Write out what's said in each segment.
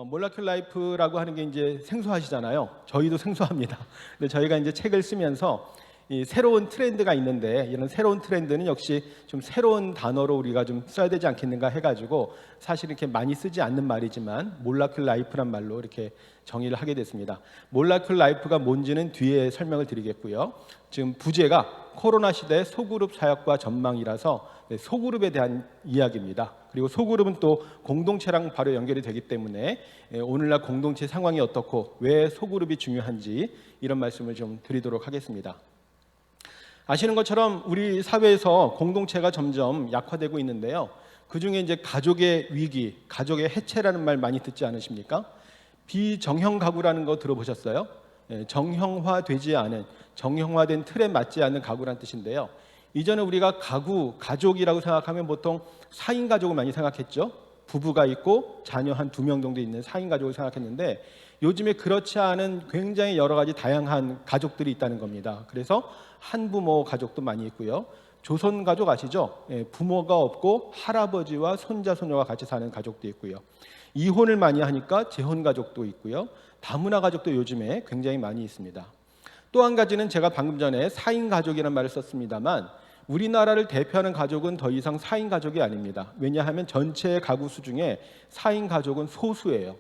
몰라큘 라이프라고 하는 게 이제 생소하시잖아요. 저희도 생소합니다. 근데 저희가 이제 책을 쓰면서 이 새로운 트렌드가 있는데 이런 새로운 트렌드는 역시 좀 새로운 단어로 우리가 좀 써야 되지 않겠는가 해가지고 사실 이렇게 많이 쓰지 않는 말이지만 몰라큘 라이프란 말로 이렇게 정의를 하게 됐습니다. 몰라큘 라이프가 뭔지는 뒤에 설명을 드리겠고요. 지금 부제가 코로나 시대 소그룹 사역과 전망이라서 소그룹에 대한 이야기입니다. 그리고 소그룹은 또 공동체랑 바로 연결이 되기 때문에 오늘날 공동체 상황이 어떻고 왜 소그룹이 중요한지 이런 말씀을 좀 드리도록 하겠습니다. 아시는 것처럼 우리 사회에서 공동체가 점점 약화되고 있는데요. 그중에 이제 가족의 위기, 가족의 해체라는 말 많이 듣지 않으십니까? 비정형 가구라는 거 들어보셨어요? 정형화되지 않은, 정형화된 틀에 맞지 않는 가구란 뜻인데요. 이전에 우리가 가구, 가족이라고 생각하면 보통 4인 가족을 많이 생각했죠. 부부가 있고 자녀 한 2명 정도 있는 4인 가족을 생각했는데 요즘에 그렇지 않은 굉장히 여러 가지 다양한 가족들이 있다는 겁니다. 그래서 한부모 가족도 많이 있고요. 조선 가족 아시죠? 부모가 없고 할아버지와 손자, 손녀가 같이 사는 가족도 있고요. 이혼을 많이 하니까 재혼 가족도 있고요. 다문화 가족도 요즘에 굉장히 많이 있습니다. 또 한 가지는 제가 방금 전에 4인 가족이라는 말을 썼습니다만 우리나라를 대표하는 가족은 더 이상 4인 가족이 아닙니다. 왜냐하면 전체 가구 수 중에 4인 가족은 소수예요.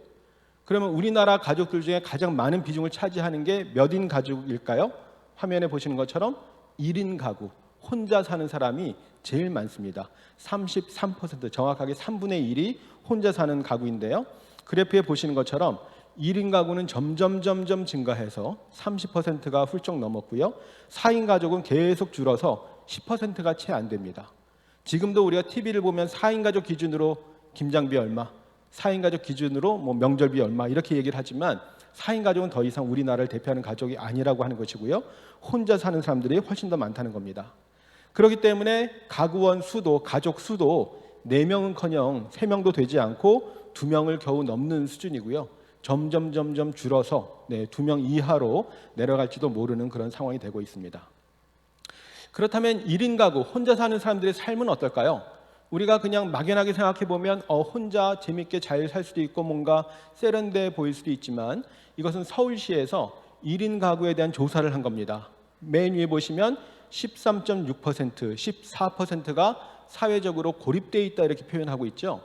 그러면 우리나라 가족들 중에 가장 많은 비중을 차지하는 게 몇 인 가족일까요? 화면에 보시는 것처럼 1인 가구, 혼자 사는 사람이 제일 많습니다. 33%, 정확하게 3분의 1이 혼자 사는 가구인데요. 그래프에 보시는 것처럼 1인 가구는 점점 증가해서 30%가 훌쩍 넘었고요. 4인 가족은 계속 줄어서 10%가 채 안 됩니다. 지금도 우리가 TV를 보면 4인 가족 기준으로 김장비 얼마, 4인 가족 기준으로 명절비 얼마 이렇게 얘기를 하지만 4인 가족은 더 이상 우리나라를 대표하는 가족이 아니라고 하는 것이고요. 혼자 사는 사람들이 훨씬 더 많다는 겁니다. 그렇기 때문에 가구원 수도, 가족 수도 4명은커녕 3명도 되지 않고 2명을 겨우 넘는 수준이고요. 점점 줄어서 2명 이하로 내려갈지도 모르는 그런 상황이 되고 있습니다. 그렇다면 1인 가구, 혼자 사는 사람들의 삶은 어떨까요? 우리가 그냥 막연하게 생각해 보면 혼자 재밌게 잘 살 수도 있고 뭔가 세련돼 보일 수도 있지만 이것은 서울시에서 1인 가구에 대한 조사를 한 겁니다. 맨 위에 보시면 13.6%, 14%가 사회적으로 고립되어 있다 이렇게 표현하고 있죠.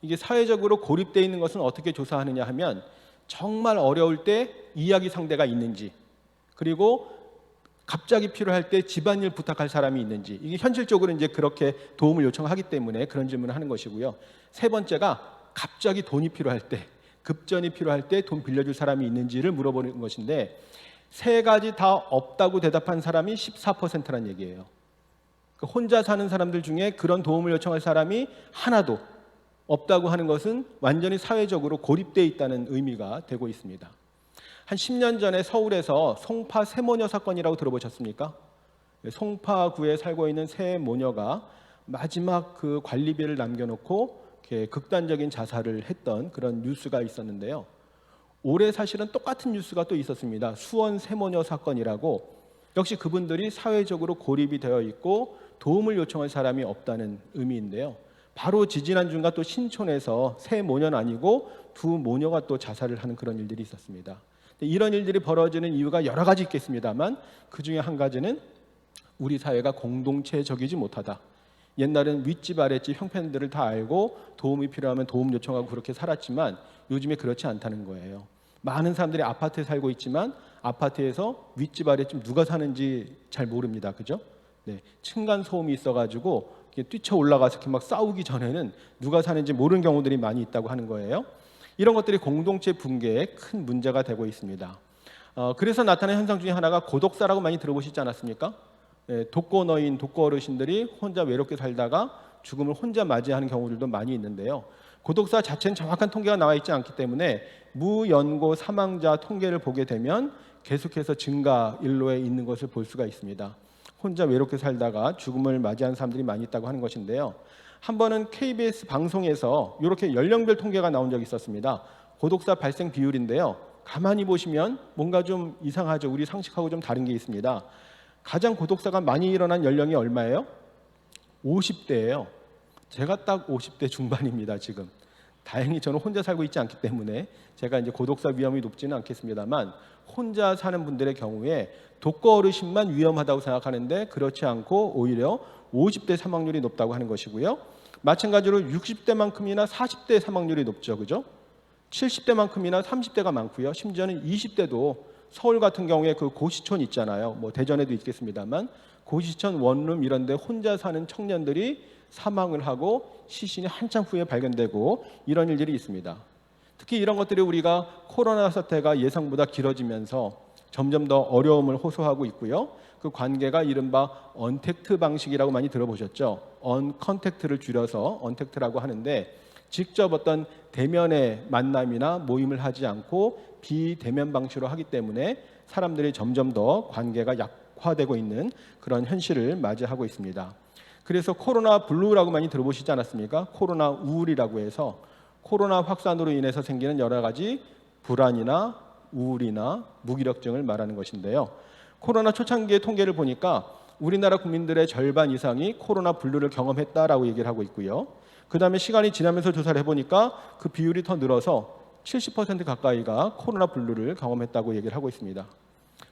이게 사회적으로 고립되어 있는 것은 어떻게 조사하느냐 하면 정말 어려울 때 이야기 상대가 있는지, 그리고 갑자기 필요할 때 집안일 부탁할 사람이 있는지, 이게 현실적으로 이제 그렇게 도움을 요청하기 때문에 그런 질문을 하는 것이고요. 3번째가 갑자기 돈이 필요할 때, 급전이 필요할 때 돈 빌려줄 사람이 있는지를 물어보는 것인데 3가지 다 없다고 대답한 사람이 14%란 얘기예요. 혼자 사는 사람들 중에 그런 도움을 요청할 사람이 하나도 없다고 하는 것은 완전히 사회적으로 고립되어 있다는 의미가 되고 있습니다. 한 10년 전에 서울에서 송파 세모녀 사건이라고 들어보셨습니까? 송파구에 살고 있는 세 모녀가 마지막 그 관리비를 남겨놓고 이렇게 극단적인 자살을 했던 그런 뉴스가 있었는데요. 올해 사실은 똑같은 뉴스가 또 있었습니다. 수원 세모녀 사건이라고. 역시 그분들이 사회적으로 고립이 되어 있고 도움을 요청할 사람이 없다는 의미인데요. 바로 지지난주인가 또 신촌에서 세 모녀는 아니고 2 모녀가 또 자살을 하는 그런 일들이 있었습니다. 이런 일들이 벌어지는 이유가 여러 가지 있겠습니다만 그 중에 한 가지는 우리 사회가 공동체적이지 못하다. 옛날엔 윗집 아랫집 형편들을 다 알고 도움이 필요하면 도움 요청하고 그렇게 살았지만 요즘에 그렇지 않다는 거예요. 많은 사람들이 아파트에 살고 있지만 아파트에서 윗집 아랫집 누가 사는지 잘 모릅니다. 그죠? 층간 소음이 있어가지고 뛰쳐 올라가서 이렇게 막 싸우기 전에는 누가 사는지 모르는 경우들이 많이 있다고 하는 거예요. 이런 것들이 공동체 붕괴에 큰 문제가 되고 있습니다. 그래서 나타나는 현상 중에 하나가 고독사라고 많이 들어보시지 않았습니까? 독거노인, 독거어르신들이 혼자 외롭게 살다가 죽음을 혼자 맞이하는 경우들도 많이 있는데요. 고독사 자체는 정확한 통계가 나와 있지 않기 때문에 무연고 사망자 통계를 보게 되면 계속해서 증가 일로에 있는 것을 볼 수가 있습니다. 혼자 외롭게 살다가 죽음을 맞이하는 사람들이 많이 있다고 하는 것인데요. 한 번은 KBS 방송에서 이렇게 연령별 통계가 나온 적이 있었습니다. 고독사 발생 비율인데요. 가만히 보시면 뭔가 좀 이상하죠. 우리 상식하고 좀 다른 게 있습니다. 가장 고독사가 많이 일어난 연령이 얼마예요? 50대예요. 제가 딱 50대 중반입니다. 지금 다행히 저는 혼자 살고 있지 않기 때문에 제가 이제 고독사 위험이 높지는 않겠습니다만, 혼자 사는 분들의 경우에 독거 어르신만 위험하다고 생각하는데 그렇지 않고 오히려 50대 사망률이 높다고 하는 것이고요. 마찬가지로 60대만큼이나 40대 사망률이 높죠. 그죠? 70대만큼이나 30대가 많고요. 심지어는 20대도 서울 같은 경우에 그 고시촌 있잖아요. 뭐 대전에도 있겠습니다만 고시촌 원룸 이런 데 혼자 사는 청년들이 사망을 하고 시신이 한참 후에 발견되고 이런 일들이 있습니다. 특히 이런 것들이 우리가 코로나 사태가 예상보다 길어지면서 점점 더 어려움을 호소하고 있고요. 그 관계가 이른바 언택트 방식이라고 많이 들어보셨죠? 언컨택트를 줄여서 언택트라고 하는데, 직접 어떤 대면의 만남이나 모임을 하지 않고 비대면 방식으로 하기 때문에 사람들이 점점 더 관계가 약화되고 있는 그런 현실을 맞이하고 있습니다. 그래서 코로나 블루라고 많이 들어보시지 않았습니까? 코로나 우울이라고 해서 코로나 확산으로 인해서 생기는 여러 가지 불안이나 우울이나 무기력증을 말하는 것인데요. 코로나 초창기의 통계를 보니까 우리나라 국민들의 절반 이상이 코로나 블루를 경험했다라고 얘기를 하고 있고요. 그 다음에 시간이 지나면서 조사를 해보니까 그 비율이 더 늘어서 70% 가까이가 코로나 블루를 경험했다고 얘기를 하고 있습니다.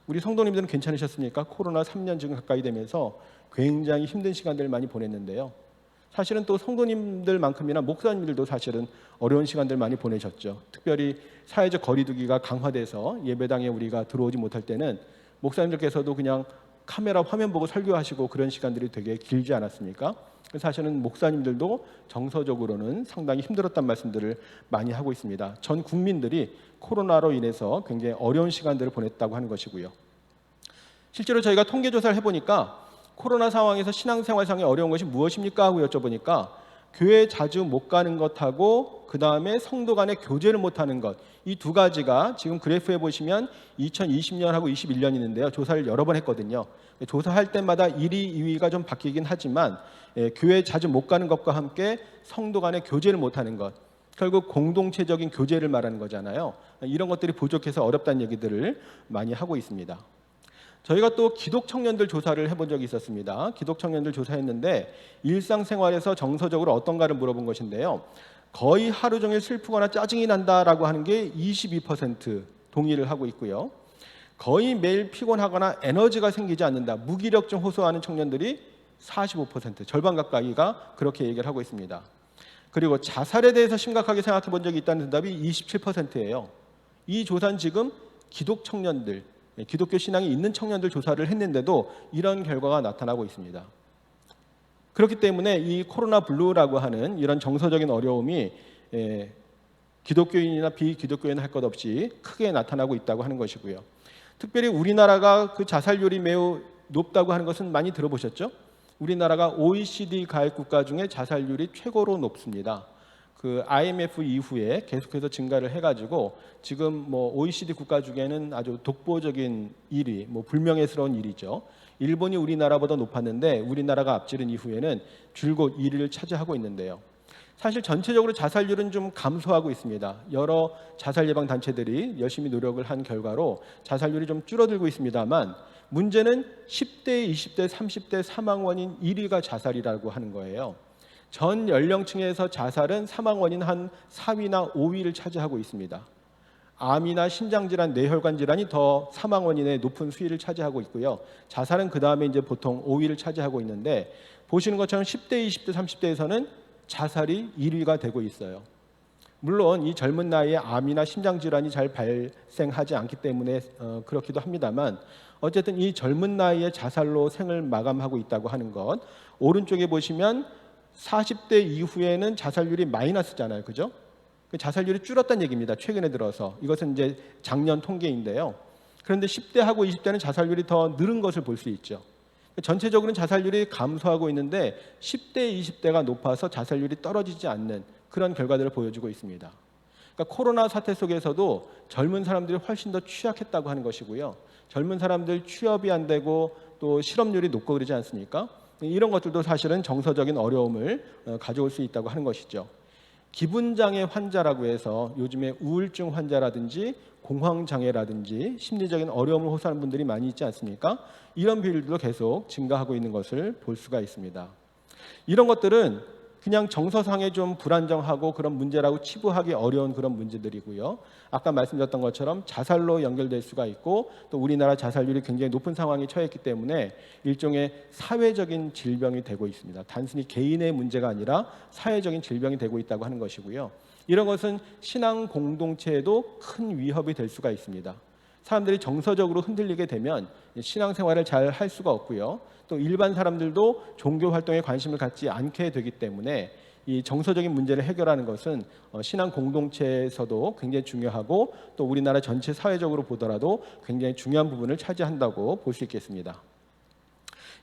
우리 성도님들은 괜찮으셨습니까? 코로나 3년 지금 가까이 되면서 굉장히 힘든 시간들을 많이 보냈는데요. 사실은 또 성도님들만큼이나 목사님들도 사실은 어려운 시간들 많이 보내셨죠. 특별히 사회적 거리두기가 강화돼서 예배당에 우리가 들어오지 못할 때는 목사님들께서도 그냥 카메라 화면 보고 설교하시고 그런 시간들이 되게 길지 않았습니까? 사실은 목사님들도 정서적으로는 상당히 힘들었단 말씀들을 많이 하고 있습니다. 전 국민들이 코로나로 인해서 굉장히 어려운 시간들을 보냈다고 하는 것이고요. 실제로 저희가 통계조사를 해보니까 코로나 상황에서 신앙생활상의 어려운 것이 무엇입니까? 하고 여쭤보니까 교회 자주 못 가는 것하고 그 다음에 성도 간의 교제를 못하는 것, 이 두 가지가 지금 그래프에 보시면 2020년하고 21년 있는데요. 조사를 여러 번 했거든요. 조사할 때마다 1위, 2위가 좀 바뀌긴 하지만 교회 자주 못 가는 것과 함께 성도 간의 교제를 못하는 것, 결국 공동체적인 교제를 말하는 거잖아요. 이런 것들이 부족해서 어렵다는 얘기들을 많이 하고 있습니다. 저희가 또 기독 청년들 조사를 해본 적이 있었습니다. 기독 청년들 조사했는데 일상생활에서 정서적으로 어떤가를 물어본 것인데요. 거의 하루 종일 슬프거나 짜증이 난다라고 하는 게 22% 동의를 하고 있고요. 거의 매일 피곤하거나 에너지가 생기지 않는다, 무기력증 호소하는 청년들이 45%, 절반 가까이가 그렇게 얘기를 하고 있습니다. 그리고 자살에 대해서 심각하게 생각해 본 적이 있다는 응답이 27%예요. 이 조사는 지금 기독 청년들, 기독교 신앙이 있는 청년들 조사를 했는데도 이런 결과가 나타나고 있습니다. 그렇기 때문에 이 코로나 블루라고 하는 이런 정서적인 어려움이 기독교인이나 비기독교인 할 것 없이 크게 나타나고 있다고 하는 것이고요. 특별히 우리나라가 그 자살률이 매우 높다고 하는 것은 많이 들어보셨죠? 우리나라가 OECD 가입 국가 중에 자살률이 최고로 높습니다. 그 IMF 이후에 계속해서 증가를 해가지고 지금 뭐 OECD 국가 중에는 아주 독보적인 1위, 뭐 불명예스러운 일이죠. 일본이 우리나라보다 높았는데 우리나라가 앞지른 이후에는 줄곧 1위를 차지하고 있는데요. 사실 전체적으로 자살률은 좀 감소하고 있습니다. 여러 자살 예방 단체들이 열심히 노력을 한 결과로 자살률이 좀 줄어들고 있습니다만, 문제는 10대, 20대, 30대 사망 원인 1위가 자살이라고 하는 거예요. 전 연령층에서 자살은 사망 원인 한 4위나 5위를 차지하고 있습니다. 암이나 심장질환, 뇌혈관 질환이 더 사망 원인의 높은 수위를 차지하고 있고요. 자살은 그 다음에 이제 보통 5위를 차지하고 있는데, 보시는 것처럼 10대, 20대, 30대에서는 자살이 1위가 되고 있어요. 물론 이 젊은 나이에 암이나 심장질환이 잘 발생하지 않기 때문에 그렇기도 합니다만, 어쨌든 이 젊은 나이에 자살로 생을 마감하고 있다고 하는 것, 오른쪽에 보시면 40대 이후에는 자살률이 마이너스잖아요. 그죠? 자살률이 줄었다는 얘기입니다. 최근에 들어서. 이것은 이제 작년 통계인데요. 그런데 10대하고 20대는 자살률이 더 늘은 것을 볼 수 있죠. 전체적으로는 자살률이 감소하고 있는데 10대, 20대가 높아서 자살률이 떨어지지 않는 그런 결과들을 보여주고 있습니다. 그러니까 코로나 사태 속에서도 젊은 사람들이 훨씬 더 취약했다고 하는 것이고요. 젊은 사람들 취업이 안 되고 또 실업률이 높고 그러지 않습니까? 이런 것들도 사실은 정서적인 어려움을 가져올 수 있다고 하는 것이죠. 기분장애 환자라고 해서 요즘에 우울증 환자라든지 공황장애라든지 심리적인 어려움을 호소하는 분들이 많이 있지 않습니까? 이런 비율도 계속 증가하고 있는 것을 볼 수가 있습니다. 이런 것들은 그냥 정서상에 좀 불안정하고 그런 문제라고 치부하기 어려운 그런 문제들이고요. 아까 말씀드렸던 것처럼 자살로 연결될 수가 있고 또 우리나라 자살률이 굉장히 높은 상황에 처했기 때문에 일종의 사회적인 질병이 되고 있습니다. 단순히 개인의 문제가 아니라 사회적인 질병이 되고 있다고 하는 것이고요. 이런 것은 신앙 공동체에도 큰 위협이 될 수가 있습니다. 사람들이 정서적으로 흔들리게 되면 신앙생활을 잘 할 수가 없고요. 또 일반 사람들도 종교 활동에 관심을 갖지 않게 되기 때문에 이 정서적인 문제를 해결하는 것은 신앙 공동체에서도 굉장히 중요하고 또 우리나라 전체 사회적으로 보더라도 굉장히 중요한 부분을 차지한다고 볼 수 있겠습니다.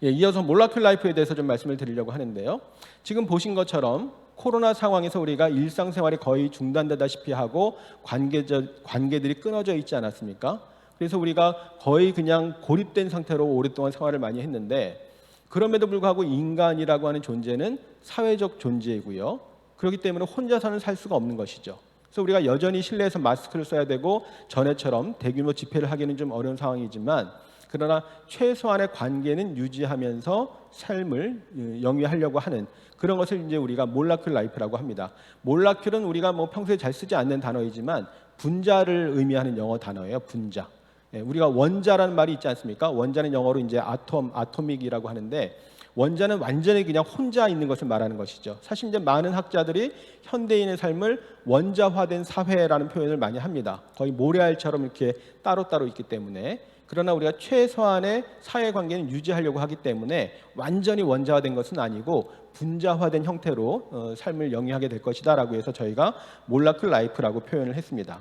이어서 몰라큘 라이프에 대해서 좀 말씀을 드리려고 하는데요. 지금 보신 것처럼 코로나 상황에서 우리가 일상생활이 거의 중단되다시피 하고 관계들이 끊어져 있지 않았습니까? 그래서 우리가 거의 그냥 고립된 상태로 오랫동안 생활을 많이 했는데 그럼에도 불구하고 인간이라고 하는 존재는 사회적 존재이고요. 그렇기 때문에 혼자서는 살 수가 없는 것이죠. 그래서 우리가 여전히 실내에서 마스크를 써야 되고 전에처럼 대규모 집회를 하기는 좀 어려운 상황이지만 그러나 최소한의 관계는 유지하면서 삶을 영위하려고 하는 그런 것을 이제 우리가 몰라큘 라이프라고 합니다. 몰라큘은 우리가 평소에 잘 쓰지 않는 단어이지만 분자를 의미하는 영어 단어예요. 분자. 우리가 원자라는 말이 있지 않습니까? 원자는 영어로 이제 아토믹이라고 하는데 원자는 완전히 그냥 혼자 있는 것을 말하는 것이죠. 사실 이제 많은 학자들이 현대인의 삶을 원자화된 사회라는 표현을 많이 합니다. 거의 모래알처럼 이렇게 따로따로 있기 때문에. 그러나 우리가 최소한의 사회관계는 유지하려고 하기 때문에 완전히 원자화된 것은 아니고 분자화된 형태로 삶을 영위하게 될 것이다 라고 해서 저희가 몰라큘 라이프라고 표현을 했습니다.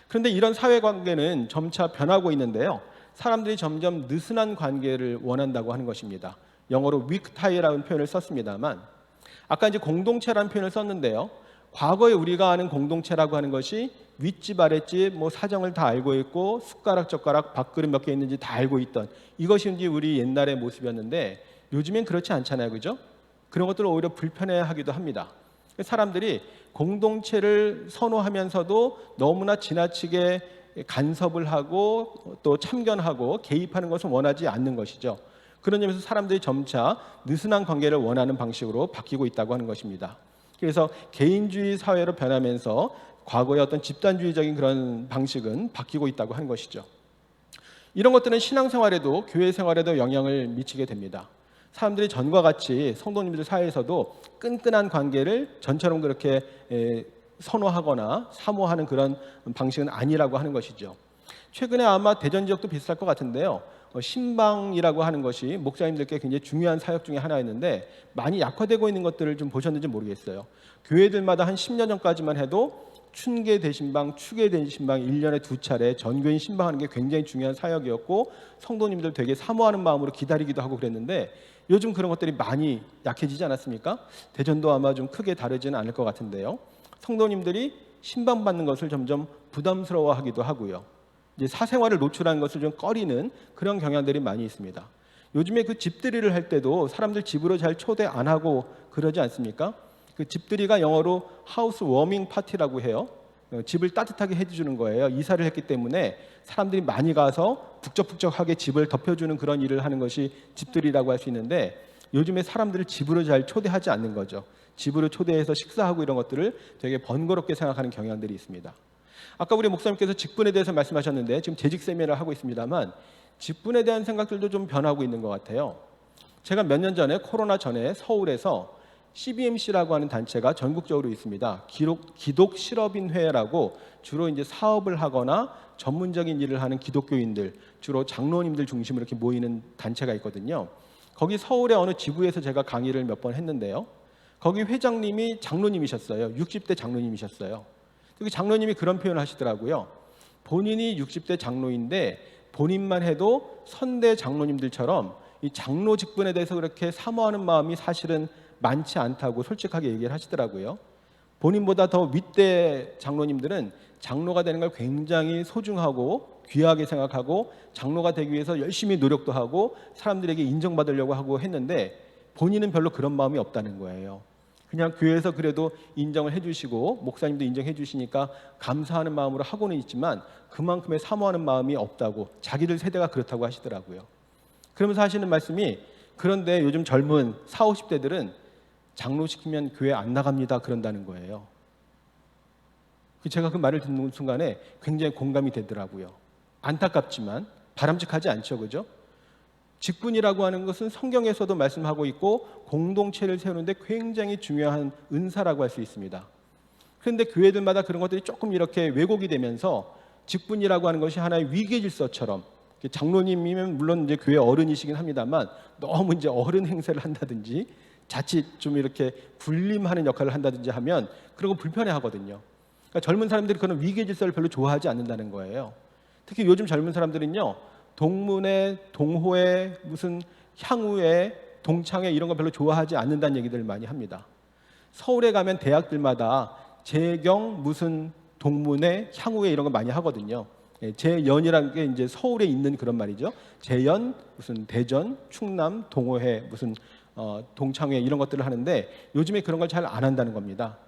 그런데 이런 사회관계는 점차 변하고 있는데요. 사람들이 점점 느슨한 관계를 원한다고 하는 것입니다. 영어로 weak tie라는 표현을 썼습니다만 아까 이제 공동체라는 표현을 썼는데요. 과거에 우리가 아는 공동체라고 하는 것이 윗집 아랫집 사정을 다 알고 있고 숟가락 젓가락 밥그릇 몇 개 있는지 다 알고 있던 이것이 이제 우리 옛날의 모습이었는데 요즘엔 그렇지 않잖아요. 그죠? 그런 것들을 오히려 불편해하기도 합니다. 사람들이 공동체를 선호하면서도 너무나 지나치게 간섭을 하고 또 참견하고 개입하는 것을 원하지 않는 것이죠. 그런 점에서 사람들이 점차 느슨한 관계를 원하는 방식으로 바뀌고 있다고 하는 것입니다. 그래서 개인주의 사회로 변하면서 과거의 어떤 집단주의적인 그런 방식은 바뀌고 있다고 하는 것이죠. 이런 것들은 신앙생활에도 교회 생활에도 영향을 미치게 됩니다. 사람들이 전과 같이 성도님들 사이에서도 끈끈한 관계를 전처럼 그렇게 선호하거나 사모하는 그런 방식은 아니라고 하는 것이죠. 최근에 아마 대전 지역도 비슷할 것 같은데요. 신방이라고 하는 것이 목사님들께 굉장히 중요한 사역 중에 하나였는데 많이 약화되고 있는 것들을 좀 보셨는지 모르겠어요. 교회들마다 한 10년 전까지만 해도 춘계 대신방, 추계 대신방 1년에 2차례 전교인 신방하는 게 굉장히 중요한 사역이었고 성도님들 되게 사모하는 마음으로 기다리기도 하고 그랬는데 요즘 그런 것들이 많이 약해지지 않았습니까? 대전도 아마 좀 크게 다르지는 않을 것 같은데요. 성도님들이 신방 받는 것을 점점 부담스러워하기도 하고요. 이제 사생활을 노출하는 것을 좀 꺼리는 그런 경향들이 많이 있습니다. 요즘에 그 집들이를 할 때도 사람들 집으로 잘 초대 안 하고 그러지 않습니까? 그 집들이가 영어로 하우스 워밍 파티라고 해요. 집을 따뜻하게 해주는 거예요. 이사를 했기 때문에 사람들이 많이 가서 북적북적하게 집을 덮여주는 그런 일을 하는 것이 집들이라고 할 수 있는데 요즘에 사람들을 집으로 잘 초대하지 않는 거죠. 집으로 초대해서 식사하고 이런 것들을 되게 번거롭게 생각하는 경향들이 있습니다. 아까 우리 목사님께서 직분에 대해서 말씀하셨는데 지금 재직 세미나를 하고 있습니다만 직분에 대한 생각들도 좀 변하고 있는 것 같아요. 제가 몇 년 전에 코로나 전에 서울에서 CBMC라고 하는 단체가 전국적으로 있습니다. 기독 실업인회라고 주로 이제 사업을 하거나 전문적인 일을 하는 기독교인들, 주로 장로님들 중심으로 이렇게 모이는 단체가 있거든요. 거기 서울의 어느 지부에서 제가 강의를 몇 번 했는데요. 거기 회장님이 장로님이셨어요. 60대 장로님이셨어요. 그 장로님이 그런 표현을 하시더라고요. 본인이 60대 장로인데 본인만 해도 선대 장로님들처럼 이 장로 직분에 대해서 그렇게 사모하는 마음이 사실은 많지 않다고 솔직하게 얘기를 하시더라고요. 본인보다 더 윗대 장로님들은 장로가 되는 걸 굉장히 소중하고 귀하게 생각하고 장로가 되기 위해서 열심히 노력도 하고 사람들에게 인정받으려고 하고 했는데 본인은 별로 그런 마음이 없다는 거예요. 그냥 교회에서 그래도 인정을 해주시고 목사님도 인정해 주시니까 감사하는 마음으로 하고는 있지만 그만큼의 사모하는 마음이 없다고 자기들 세대가 그렇다고 하시더라고요. 그러면서 하시는 말씀이 그런데 요즘 젊은 40, 50대들은 장로시키면 교회 안 나갑니다 그런다는 거예요. 제가 그 말을 듣는 순간에 굉장히 공감이 되더라고요. 안타깝지만 바람직하지 않죠, 그죠? 직분이라고 하는 것은 성경에서도 말씀하고 있고 공동체를 세우는데 굉장히 중요한 은사라고 할 수 있습니다. 그런데 교회들마다 그런 것들이 조금 이렇게 왜곡이 되면서 직분이라고 하는 것이 하나의 위계 질서처럼, 장로님이면 물론 이제 교회 어른이시긴 합니다만 너무 이제 어른 행세를 한다든지 자칫 좀 이렇게 군림하는 역할을 한다든지 하면 그런 거 불편해 하거든요. 그러니까 젊은 사람들이 그런 위계 질서를 별로 좋아하지 않는다는 거예요. 특히 요즘 젊은 사람들은요, 동문회, 동호회, 무슨 향후회, 동창회 이런 거 별로 좋아하지 않는다는 얘기들을 많이 합니다. 서울에 가면 대학들마다 재경 무슨 동문회, 향후회 이런 거 많이 하거든요. 재연이라는 게 이제 서울에 있는 그런 말이죠. 재연, 무슨 대전, 충남, 동호회, 무슨 동창회 이런 것들을 하는데 요즘에 그런 걸 잘 안 한다는 겁니다.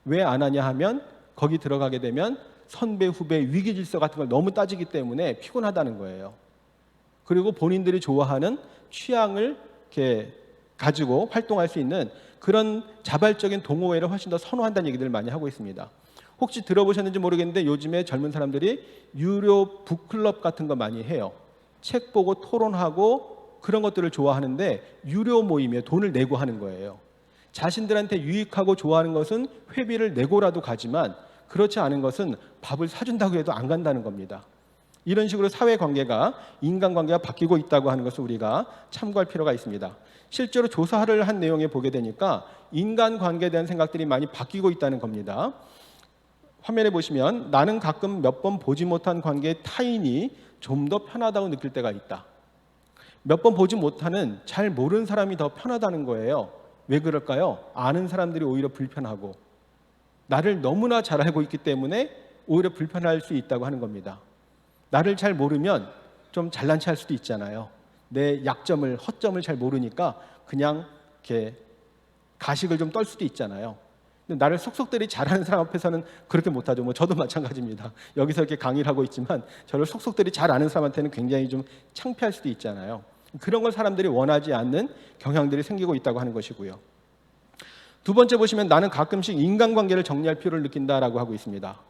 왜 안 하냐 하면 거기 들어가게 되면 선배, 후배, 위계 질서 같은 걸 너무 따지기 때문에 피곤하다는 거예요. 그리고 본인들이 좋아하는 취향을 이렇게 가지고 활동할 수 있는 그런 자발적인 동호회를 훨씬 더 선호한다는 얘기들을 많이 하고 있습니다. 혹시 들어보셨는지 모르겠는데 요즘에 젊은 사람들이 유료 북클럽 같은 거 많이 해요. 책 보고 토론하고 그런 것들을 좋아하는데 유료 모임에 돈을 내고 하는 거예요. 자신들한테 유익하고 좋아하는 것은 회비를 내고라도 가지만 그렇지 않은 것은 밥을 사준다고 해도 안 간다는 겁니다. 이런 식으로 사회관계가, 인간관계가 바뀌고 있다고 하는 것을 우리가 참고할 필요가 있습니다. 실제로 조사를 한 내용에 보게 되니까 인간관계에 대한 생각들이 많이 바뀌고 있다는 겁니다. 화면에 보시면 나는 가끔 몇 번 보지 못한 관계의 타인이 좀 더 편하다고 느낄 때가 있다. 몇 번 보지 못하는 잘 모르는 사람이 더 편하다는 거예요. 왜 그럴까요? 아는 사람들이 오히려 불편하고 나를 너무나 잘 알고 있기 때문에 오히려 불편할 수 있다고 하는 겁니다. 나를 잘 모르면 좀 잘난 체할 수도 있잖아요. 내 약점을, 허점을 잘 모르니까 그냥 이렇게 가식을 좀 떨 수도 있잖아요. 근데 나를 속속들이 잘하는 사람 앞에서는 그렇게 못하죠. 뭐 저도 마찬가지입니다. 여기서 이렇게 강의를 하고 있지만 저를 속속들이 잘 아는 사람한테는 굉장히 좀 창피할 수도 있잖아요. 그런 걸 사람들이 원하지 않는 경향들이 생기고 있다고 하는 것이고요. 두 번째 보시면 나는 가끔씩 인간관계를 정리할 필요를 느낀다라고 하고 있습니다.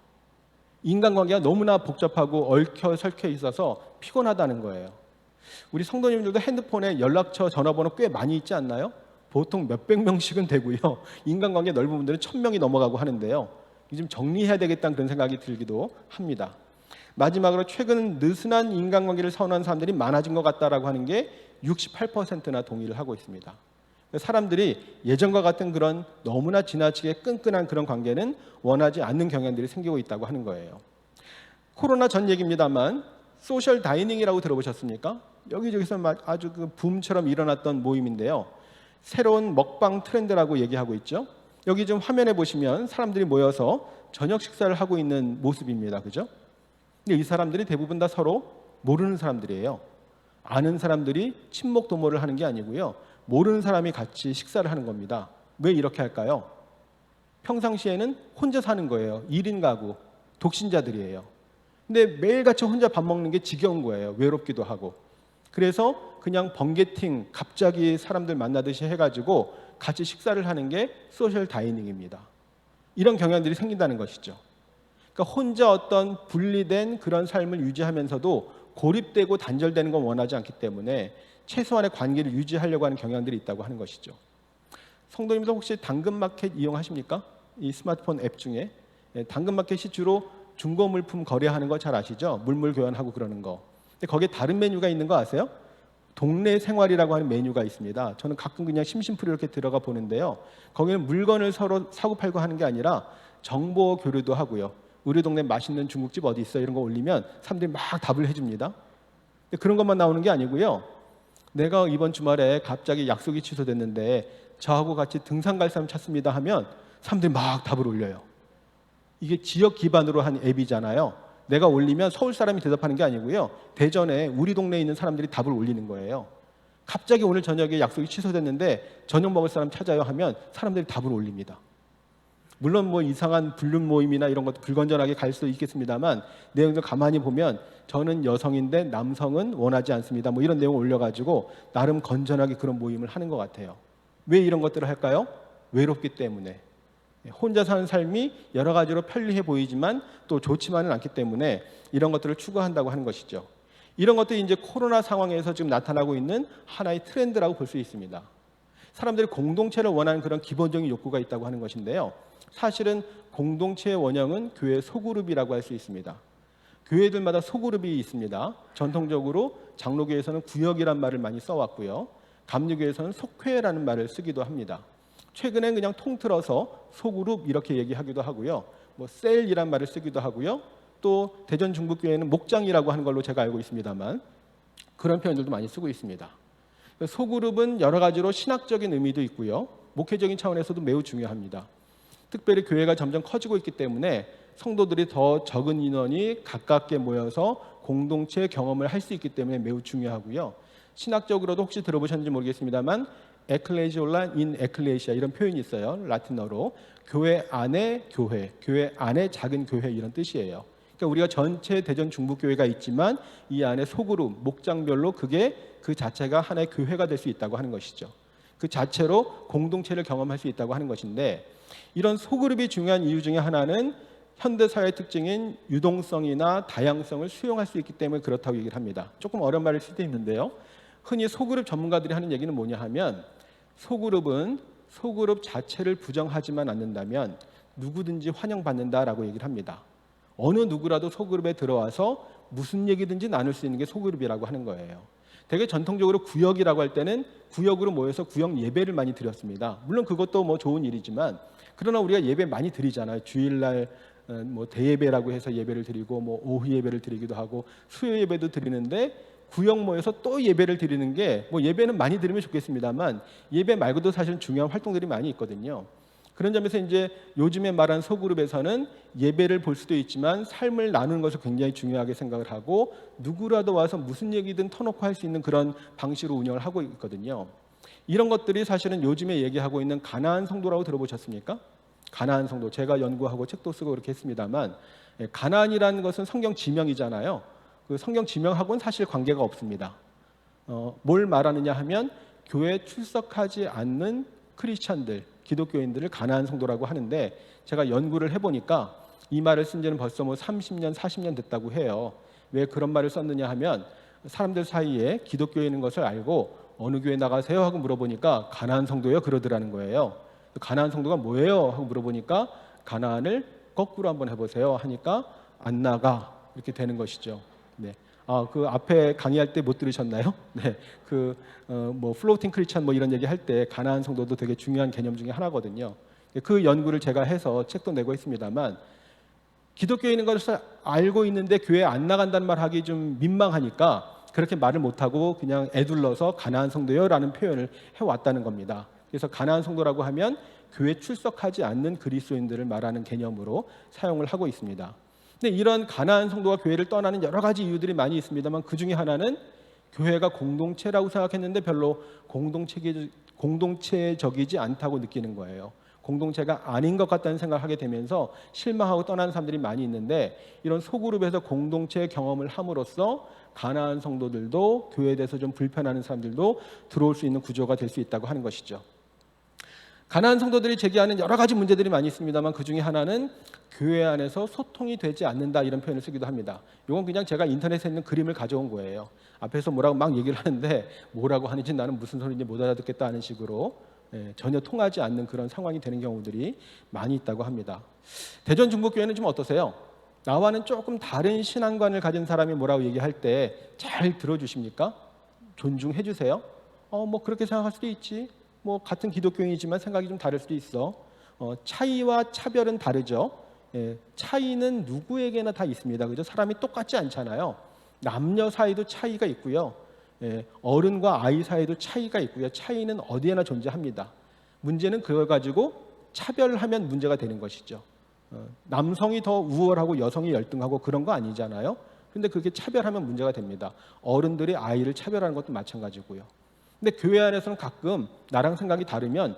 인간관계가 너무나 복잡하고 얽혀 설켜 있어서 피곤하다는 거예요. 우리 성도님들도 핸드폰에 연락처, 전화번호 꽤 많이 있지 않나요? 보통 몇백 명씩은 되고요. 인간관계 넓은 분들은 1000명이 넘어가고 하는데요. 좀 정리해야 되겠다는 그런 생각이 들기도 합니다. 마지막으로 최근 느슨한 인간관계를 선호하는 사람들이 많아진 것 같다라고 하는 게 68%나 동의를 하고 있습니다. 사람들이 예전과 같은 그런 너무나 지나치게 끈끈한 그런 관계는 원하지 않는 경향들이 생기고 있다고 하는 거예요. 코로나 전 얘기입니다만 소셜 다이닝이라고 들어보셨습니까? 여기저기서 아주 그 붐처럼 일어났던 모임인데요. 새로운 먹방 트렌드라고 얘기하고 있죠. 여기 좀 화면에 보시면 사람들이 모여서 저녁 식사를 하고 있는 모습입니다. 그죠? 근데 이 사람들이 대부분 다 서로 모르는 사람들이에요. 아는 사람들이 친목 도모를 하는 게 아니고요. 모르는 사람이 같이 식사를 하는 겁니다. 왜 이렇게 할까요? 평상시에는 혼자 사는 거예요. 1인 가구, 독신자들이에요. 근데 매일같이 혼자 밥 먹는 게 지겨운 거예요. 외롭기도 하고. 그래서 그냥 번개팅, 갑자기 사람들 만나듯이 해가지고 같이 식사를 하는 게 소셜 다이닝입니다. 이런 경향들이 생긴다는 것이죠. 그러니까 혼자 어떤 분리된 그런 삶을 유지하면서도 고립되고 단절되는 건 원하지 않기 때문에 최소한의 관계를 유지하려고 하는 경향들이 있다고 하는 것이죠. 성도님들 혹시 당근마켓 이용하십니까? 이 스마트폰 앱 중에 당근마켓이 주로 중고 물품 거래하는 거 잘 아시죠? 물물 교환하고 그러는 거. 근데 거기에 다른 메뉴가 있는 거 아세요? 동네 생활이라고 하는 메뉴가 있습니다. 저는 가끔 그냥 심심풀이 이렇게 들어가 보는데요. 거기는 물건을 서로 사고 팔고 하는 게 아니라 정보 교류도 하고요. 우리 동네 맛있는 중국집 어디 있어? 이런 거 올리면 사람들이 막 답을 해줍니다. 근데 그런 것만 나오는 게 아니고요. 내가 이번 주말에 갑자기 약속이 취소됐는데 저하고 같이 등산 갈 사람 찾습니다 하면 사람들이 막 답을 올려요. 이게 지역 기반으로 한 앱이잖아요. 내가 올리면 서울 사람이 대답하는 게 아니고요. 대전에 우리 동네에 있는 사람들이 답을 올리는 거예요. 갑자기 오늘 저녁에 약속이 취소됐는데 저녁 먹을 사람 찾아요 하면 사람들이 답을 올립니다. 물론 뭐 이상한 불륜 모임이나 이런 것도 불건전하게 갈 수도 있겠습니다만 내용도 가만히 보면 저는 여성인데 남성은 원하지 않습니다. 뭐 이런 내용을 올려가지고 나름 건전하게 그런 모임을 하는 것 같아요. 왜 이런 것들을 할까요? 외롭기 때문에, 혼자 사는 삶이 여러 가지로 편리해 보이지만 또 좋지만은 않기 때문에 이런 것들을 추구한다고 하는 것이죠. 이런 것들이 이제 코로나 상황에서 지금 나타나고 있는 하나의 트렌드라고 볼 수 있습니다. 사람들이 공동체를 원하는 그런 기본적인 욕구가 있다고 하는 것인데요. 사실은 공동체의 원형은 교회 소그룹이라고 할 수 있습니다. 교회들마다 소그룹이 있습니다. 전통적으로 장로교에서는 구역이란 말을 많이 써왔고요. 감리교에서는 속회라는 말을 쓰기도 합니다. 최근엔 그냥 통틀어서 소그룹 이렇게 얘기하기도 하고요. 뭐 셀이란 말을 쓰기도 하고요. 또 대전 중북교회는 목장이라고 하는 걸로 제가 알고 있습니다만 그런 표현들도 많이 쓰고 있습니다. 소그룹은 여러 가지로 신학적인 의미도 있고요. 목회적인 차원에서도 매우 중요합니다. 특별히 교회가 점점 커지고 있기 때문에 성도들이 더 적은 인원이 가깝게 모여서 공동체 경험을 할 수 있기 때문에 매우 중요하고요. 신학적으로도 혹시 들어보셨는지 모르겠습니다만 에클레지올라 인 에클레시아 이런 표현이 있어요. 라틴어로 교회 안에 교회, 교회 안에 작은 교회 이런 뜻이에요. 그러니까 우리가 전체 대전 중북교회가 있지만 이 안에 소그룹, 목장별로 그게 그 자체가 하나의 교회가 될 수 있다고 하는 것이죠. 그 자체로 공동체를 경험할 수 있다고 하는 것인데 이런 소그룹이 중요한 이유 중에 하나는 현대사회의 특징인 유동성이나 다양성을 수용할 수 있기 때문에 그렇다고 얘기를 합니다. 조금 어려운 말일 수도 있는데요. 흔히 소그룹 전문가들이 하는 얘기는 뭐냐 하면 소그룹은 소그룹 자체를 부정하지만 않는다면 누구든지 환영받는다라고 얘기를 합니다. 어느 누구라도 소그룹에 들어와서 무슨 얘기든지 나눌 수 있는 게 소그룹이라고 하는 거예요. 되게 전통적으로 구역이라고 할 때는 구역으로 모여서 구역 예배를 많이 드렸습니다. 물론 그것도 뭐 좋은 일이지만 그러나 우리가 예배 많이 드리잖아요. 주일날 뭐 대예배라고 해서 예배를 드리고 뭐 오후 예배를 드리기도 하고 수요 예배도 드리는데 구역 모여서 또 예배를 드리는 게 뭐 예배는 많이 드리면 좋겠습니다만 예배 말고도 사실 중요한 활동들이 많이 있거든요. 그런 점에서 이제 요즘에 말한 소그룹에서는 예배를 볼 수도 있지만 삶을 나누는 것을 굉장히 중요하게 생각을 하고 누구라도 와서 무슨 얘기든 터놓고 할 수 있는 그런 방식으로 운영을 하고 있거든요. 이런 것들이 사실은 요즘에 얘기하고 있는 가나안 성도라고 들어보셨습니까? 가나안 성도, 제가 연구하고 책도 쓰고 그렇게 했습니다만 가나안이라는 것은 성경 지명이잖아요. 그 성경 지명하고는 사실 관계가 없습니다. 뭘 말하느냐 하면 교회에 출석하지 않는 크리스찬들, 기독교인들을 가나안 성도라고 하는데 제가 연구를 해보니까 이 말을 쓴 지는 벌써 뭐 30년, 40년 됐다고 해요. 왜 그런 말을 썼느냐 하면 사람들 사이에 기독교에 있는 것을 알고 어느 교회 나가세요? 하고 물어보니까 가나안 성도요? 그러더라는 거예요. 가나안 성도가 뭐예요? 하고 물어보니까 가나안을 거꾸로 한번 해보세요 하니까 안 나가 이렇게 되는 것이죠. 네. 그 앞에 강의할 때 못 들으셨나요? 네. 뭐 플로팅 크리스천 뭐 이런 얘기 할 때 가나안 성도도 되게 중요한 개념 중에 하나거든요. 그 연구를 제가 해서 책도 내고 있습니다만 기독교에 있는 것을 알고 있는데 교회 안 나간다는 말 하기 좀 민망하니까 그렇게 말을 못하고 그냥 애둘러서 가나안 성도요라는 표현을 해왔다는 겁니다. 그래서 가나안 성도라고 하면 교회 출석하지 않는 그리스도인들을 말하는 개념으로 사용을 하고 있습니다. 근데 이런 가나안 성도가 교회를 떠나는 여러 가지 이유들이 많이 있습니다만 그 중에 하나는 교회가 공동체라고 생각했는데 별로 공동체적이지 않다고 느끼는 거예요. 공동체가 아닌 것 같다는 생각을 하게 되면서 실망하고 떠나는 사람들이 많이 있는데 이런 소그룹에서 공동체 경험을 함으로써 가나안 성도들도 교회에 대해서 좀 불편하는 사람들도 들어올 수 있는 구조가 될 수 있다고 하는 것이죠. 가나안 성도들이 제기하는 여러 가지 문제들이 많이 있습니다만 그 중에 하나는 교회 안에서 소통이 되지 않는다 이런 표현을 쓰기도 합니다. 이건 그냥 제가 인터넷에 있는 그림을 가져온 거예요. 앞에서 뭐라고 막 얘기를 하는데 뭐라고 하는지 나는 무슨 소리인지 못 알아듣겠다 하는 식으로 전혀 통하지 않는 그런 상황이 되는 경우들이 많이 있다고 합니다. 대전 중북교회는 좀 어떠세요? 나와는 조금 다른 신앙관을 가진 사람이 뭐라고 얘기할 때 잘 들어주십니까? 존중해 주세요? 뭐 그렇게 생각할 수도 있지. 뭐 같은 기독교인이지만 생각이 좀 다를 수도 있어. 차이와 차별은 다르죠. 차이는 누구에게나 다 있습니다. 그죠? 사람이 똑같지 않잖아요. 남녀 사이도 차이가 있고요. 어른과 아이 사이도 차이가 있고요. 차이는 어디에나 존재합니다. 문제는 그걸 가지고 차별하면 문제가 되는 것이죠. 남성이 더 우월하고 여성이 열등하고 그런 거 아니잖아요. 근데 그렇게 차별하면 문제가 됩니다. 어른들이 아이를 차별하는 것도 마찬가지고요. 근데 교회 안에서는 가끔 나랑 생각이 다르면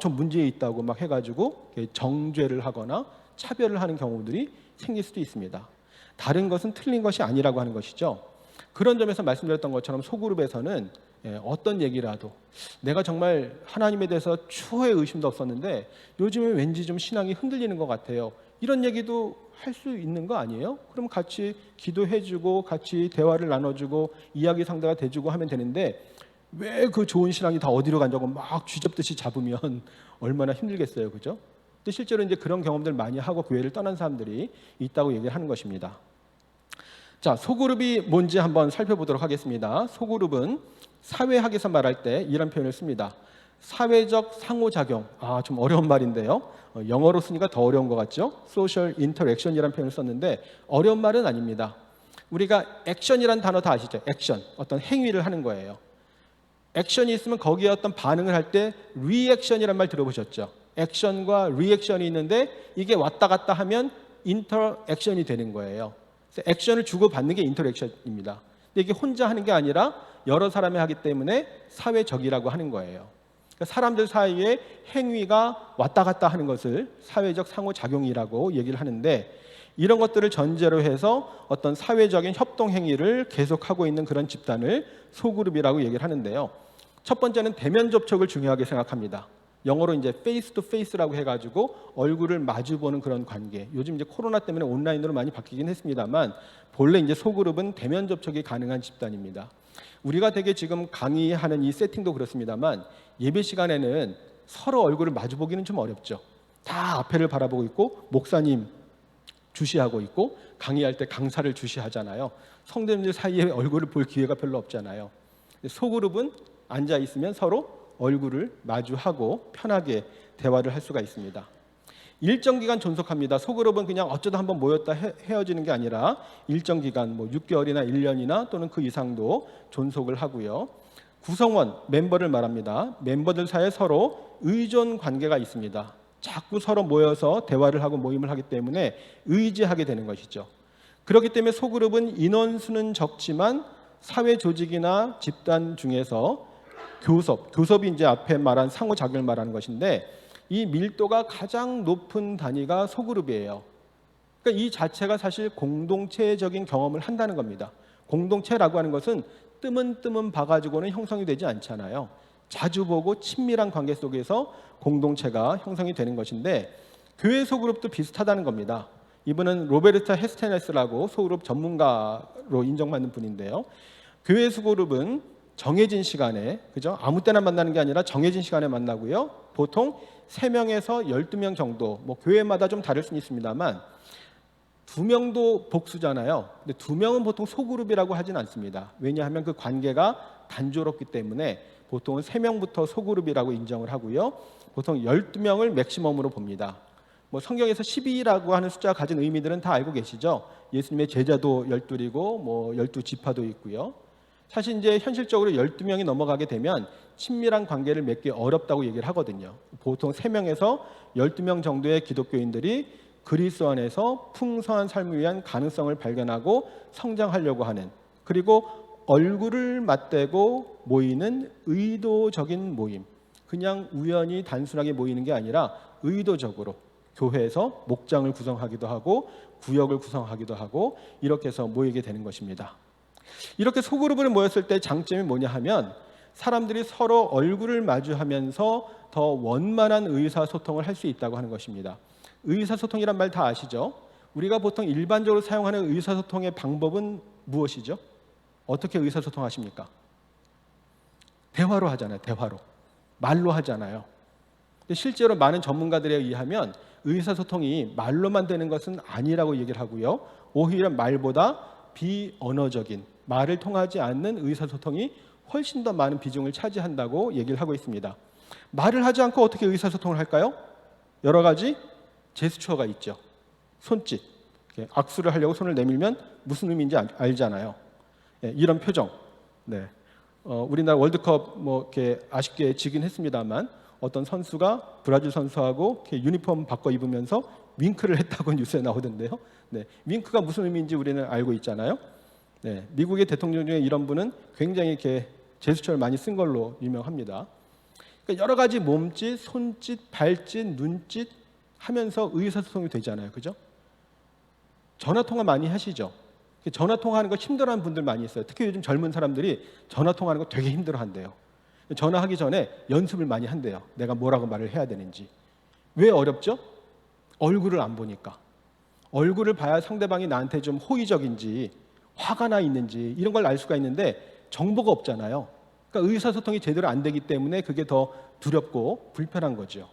저 문제 있다고 막 해가지고 정죄를 하거나 차별을 하는 경우들이 생길 수도 있습니다. 다른 것은 틀린 것이 아니라고 하는 것이죠. 그런 점에서 말씀드렸던 것처럼 소그룹에서는 어떤 얘기라도 내가 정말 하나님에 대해서 추호의 의심도 없었는데 요즘에 왠지 좀 신앙이 흔들리는 것 같아요. 이런 얘기도 할 수 있는 거 아니에요? 그럼 같이 기도해주고 같이 대화를 나눠주고 이야기 상대가 돼주고 하면 되는데 왜 그 좋은 신앙이 다 어디로 간다고 막 쥐잡듯이 잡으면 얼마나 힘들겠어요, 그죠? 근데 실제로 이제 그런 경험들 많이 하고 교회를 떠난 사람들이 있다고 얘기를 하는 것입니다. 자, 소그룹이 뭔지 한번 살펴보도록 하겠습니다. 소그룹은 사회학에서 말할 때 이런 표현을 씁니다. 사회적 상호작용. 좀 어려운 말인데요. 영어로 쓰니까 더 어려운 것 같죠? Social Interaction이라는 표현을 썼는데 어려운 말은 아닙니다. 우리가 액션이라는 단어 다 아시죠? 액션, 어떤 행위를 하는 거예요. 액션이 있으면 거기에 어떤 반응을 할 때 리액션이라는 말 들어보셨죠? 액션과 리액션이 있는데 이게 왔다 갔다 하면 인터액션이 되는 거예요. 그래서 액션을 주고받는 게 인터액션입니다. 근데 이게 혼자 하는 게 아니라 여러 사람이 하기 때문에 사회적이라고 하는 거예요. 그러니까 사람들 사이에 행위가 왔다 갔다 하는 것을 사회적 상호작용이라고 얘기를 하는데 이런 것들을 전제로 해서 어떤 사회적인 협동 행위를 계속하고 있는 그런 집단을 소그룹이라고 얘기를 하는데요. 첫 번째는 대면 접촉을 중요하게 생각합니다. 영어로 이제 페이스 투 페이스라고 해가지고 얼굴을 마주보는 그런 관계. 요즘 이제 코로나 때문에 온라인으로 많이 바뀌긴 했습니다만 본래 이제 소그룹은 대면 접촉이 가능한 집단입니다. 우리가 되게 지금 강의하는 이 세팅도 그렇습니다만 예배 시간에는 서로 얼굴을 마주보기는 좀 어렵죠. 다 앞에를 바라보고 있고 목사님 주시하고 있고 강의할 때 강사를 주시하잖아요. 성도님들 사이에 얼굴을 볼 기회가 별로 없잖아요. 소그룹은 앉아 있으면 서로 얼굴을 마주하고 편하게 대화를 할 수가 있습니다. 일정 기간 존속합니다. 소그룹은 그냥 어쩌다 한번 모였다 헤어지는 게 아니라 일정 기간 6개월이나 1년이나 또는 그 이상도 존속을 하고요. 구성원, 멤버를 말합니다. 멤버들 사이에 서로 의존 관계가 있습니다. 자꾸 서로 모여서 대화를 하고 모임을 하기 때문에 의지하게 되는 것이죠. 그렇기 때문에 소그룹은 인원수는 적지만 사회 조직이나 집단 중에서 교섭이 이제 앞에 말한 상호작용을 말하는 것인데 이 밀도가 가장 높은 단위가 소그룹이에요. 그러니까 이 자체가 사실 공동체적인 경험을 한다는 겁니다. 공동체라고 하는 것은 뜨문뜨문 봐가지고는 형성이 되지 않잖아요. 자주 보고 친밀한 관계 속에서 공동체가 형성이 되는 것인데 교회 소그룹도 비슷하다는 겁니다. 이분은 로베르타 헤스테네스라고 소그룹 전문가로 인정받는 분인데요. 교회 소그룹은 정해진 시간에, 그죠? 아무 때나 만나는 게 아니라 정해진 시간에 만나고요. 보통 3명에서 12명 정도, 교회마다 좀 다를 수는 있습니다만 2명도 복수잖아요. 근데 2명은 보통 소그룹이라고 하진 않습니다. 왜냐하면 그 관계가 단조롭기 때문에 보통은 3명부터 소그룹이라고 인정을 하고요. 보통 12명을 맥시멈으로 봅니다. 성경에서 12라고 하는 숫자가 가진 의미들은 다 알고 계시죠? 예수님의 제자도 12이고 12지파도 있고요. 사실 이제 현실적으로 12명이 넘어가게 되면 친밀한 관계를 맺기 어렵다고 얘기를 하거든요. 보통 3명에서 12명 정도의 기독교인들이 그리스도 안에서 풍성한 삶을 위한 가능성을 발견하고 성장하려고 하는, 그리고 얼굴을 맞대고 모이는 의도적인 모임. 그냥 우연히 단순하게 모이는 게 아니라 의도적으로 교회에서 목장을 구성하기도 하고 구역을 구성하기도 하고 이렇게 해서 모이게 되는 것입니다. 이렇게 소그룹으로 모였을 때 장점이 뭐냐 하면 사람들이 서로 얼굴을 마주하면서 더 원만한 의사소통을 할 수 있다고 하는 것입니다. 의사소통이란 말 다 아시죠? 우리가 보통 일반적으로 사용하는 의사소통의 방법은 무엇이죠? 어떻게 의사소통하십니까? 대화로 하잖아요. 대화로. 말로 하잖아요. 근데 실제로 많은 전문가들에 의하면 의사소통이 말로만 되는 것은 아니라고 얘기를 하고요. 오히려 말보다 비언어적인, 말을 통하지 않는 의사소통이 훨씬 더 많은 비중을 차지한다고 얘기를 하고 있습니다. 말을 하지 않고 어떻게 의사소통을 할까요? 여러 가지 제스처가 있죠. 손짓, 악수를 하려고 손을 내밀면 무슨 의미인지 알잖아요. 이런 표정. 네. 우리나라 월드컵 이렇게 아쉽게 지긴 했습니다만 어떤 선수가 브라질 선수하고 이렇게 유니폼 바꿔 입으면서 윙크를 했다고 뉴스에 나오던데요. 네. 윙크가 무슨 의미인지 우리는 알고 있잖아요. 네. 미국의 대통령 중에 이런 분은 굉장히 이렇게 제스처를 많이 쓴 걸로 유명합니다. 그러니까 여러 가지 몸짓, 손짓, 발짓, 눈짓 하면서 의사소통이 되잖아요. 그죠? 전화 통화 많이 하시죠? 전화 통화하는 거 힘들어하는 분들 많이 있어요. 특히 요즘 젊은 사람들이 전화 통화하는 거 되게 힘들어한대요. 전화하기 전에 연습을 많이 한대요. 내가 뭐라고 말을 해야 되는지. 왜 어렵죠? 얼굴을 안 보니까. 얼굴을 봐야 상대방이 나한테 좀 호의적인지 화가 나 있는지 이런 걸 알 수가 있는데 정보가 없잖아요. 그러니까 의사소통이 제대로 안 되기 때문에 그게 더 두렵고 불편한 거죠.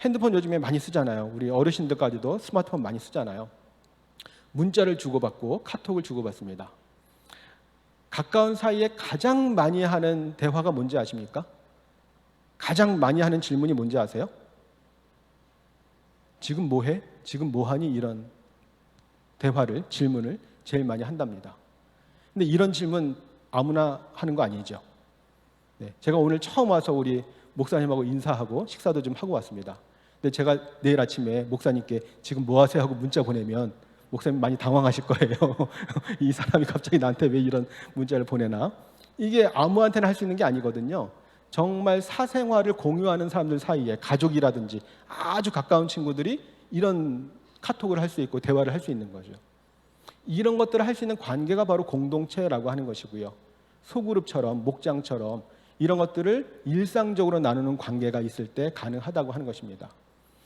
핸드폰 요즘에 많이 쓰잖아요. 우리 어르신들까지도 스마트폰 많이 쓰잖아요. 문자를 주고받고 카톡을 주고받습니다. 가까운 사이에 가장 많이 하는 대화가 뭔지 아십니까? 가장 많이 하는 질문이 뭔지 아세요? 지금 뭐 해? 지금 뭐 하니? 이런 대화를, 질문을 제일 많이 한답니다. 근데 이런 질문 아무나 하는 거 아니죠. 네, 제가 오늘 처음 와서 우리 목사님하고 인사하고 식사도 좀 하고 왔습니다. 근데 제가 내일 아침에 목사님께 지금 뭐 하세요? 하고 문자 보내면 목사님 많이 당황하실 거예요. 이 사람이 갑자기 나한테 왜 이런 문자를 보내나? 이게 아무한테나 할 수 있는 게 아니거든요. 정말 사생활을 공유하는 사람들 사이에 가족이라든지 아주 가까운 친구들이 이런 카톡을 할 수 있고 대화를 할 수 있는 거죠. 이런 것들을 할 수 있는 관계가 바로 공동체라고 하는 것이고요. 소그룹처럼 목장처럼 이런 것들을 일상적으로 나누는 관계가 있을 때 가능하다고 하는 것입니다.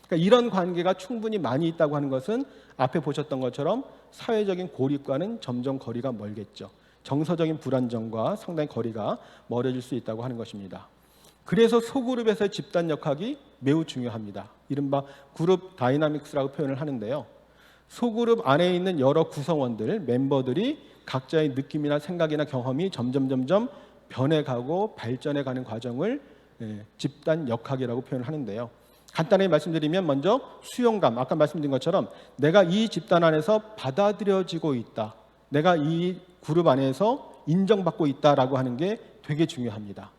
그러니까 이런 관계가 충분히 많이 있다고 하는 것은 앞에 보셨던 것처럼 사회적인 고립과는 점점 거리가 멀겠죠. 정서적인 불안정과 상당히 거리가 멀어질 수 있다고 하는 것입니다. 그래서 소그룹에서의 집단 역학이 매우 중요합니다. 이른바 그룹 다이나믹스라고 표현을 하는데요. 소그룹 안에 있는 여러 구성원들, 멤버들이 각자의 느낌이나 생각이나 경험이 점점 변해가고 발전해가는 과정을 집단 역학이라고 표현을 하는데요. 간단히 말씀드리면 먼저 수용감, 아까 말씀드린 것처럼 내가 이 집단 안에서 받아들여지고 있다. 내가 이 그룹 안에서 인정받고 있다라고 하는 게 되게 중요합니다.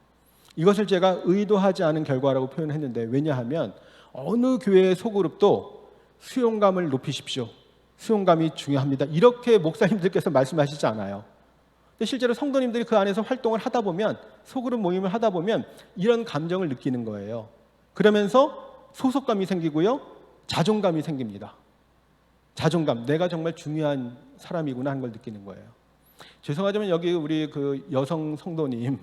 이것을 제가 의도하지 않은 결과라고 표현했는데 왜냐하면 어느 교회의 소그룹도 수용감을 높이십시오. 수용감이 중요합니다. 이렇게 목사님들께서 말씀하시지 않아요. 근데 실제로 성도님들이 그 안에서 활동을 하다 보면 소그룹 모임을 하다 보면 이런 감정을 느끼는 거예요. 그러면서 소속감이 생기고요. 자존감이 생깁니다. 자존감, 내가 정말 중요한 사람이구나 하는 걸 느끼는 거예요. 죄송하지만 여기 우리 그 여성 성도님,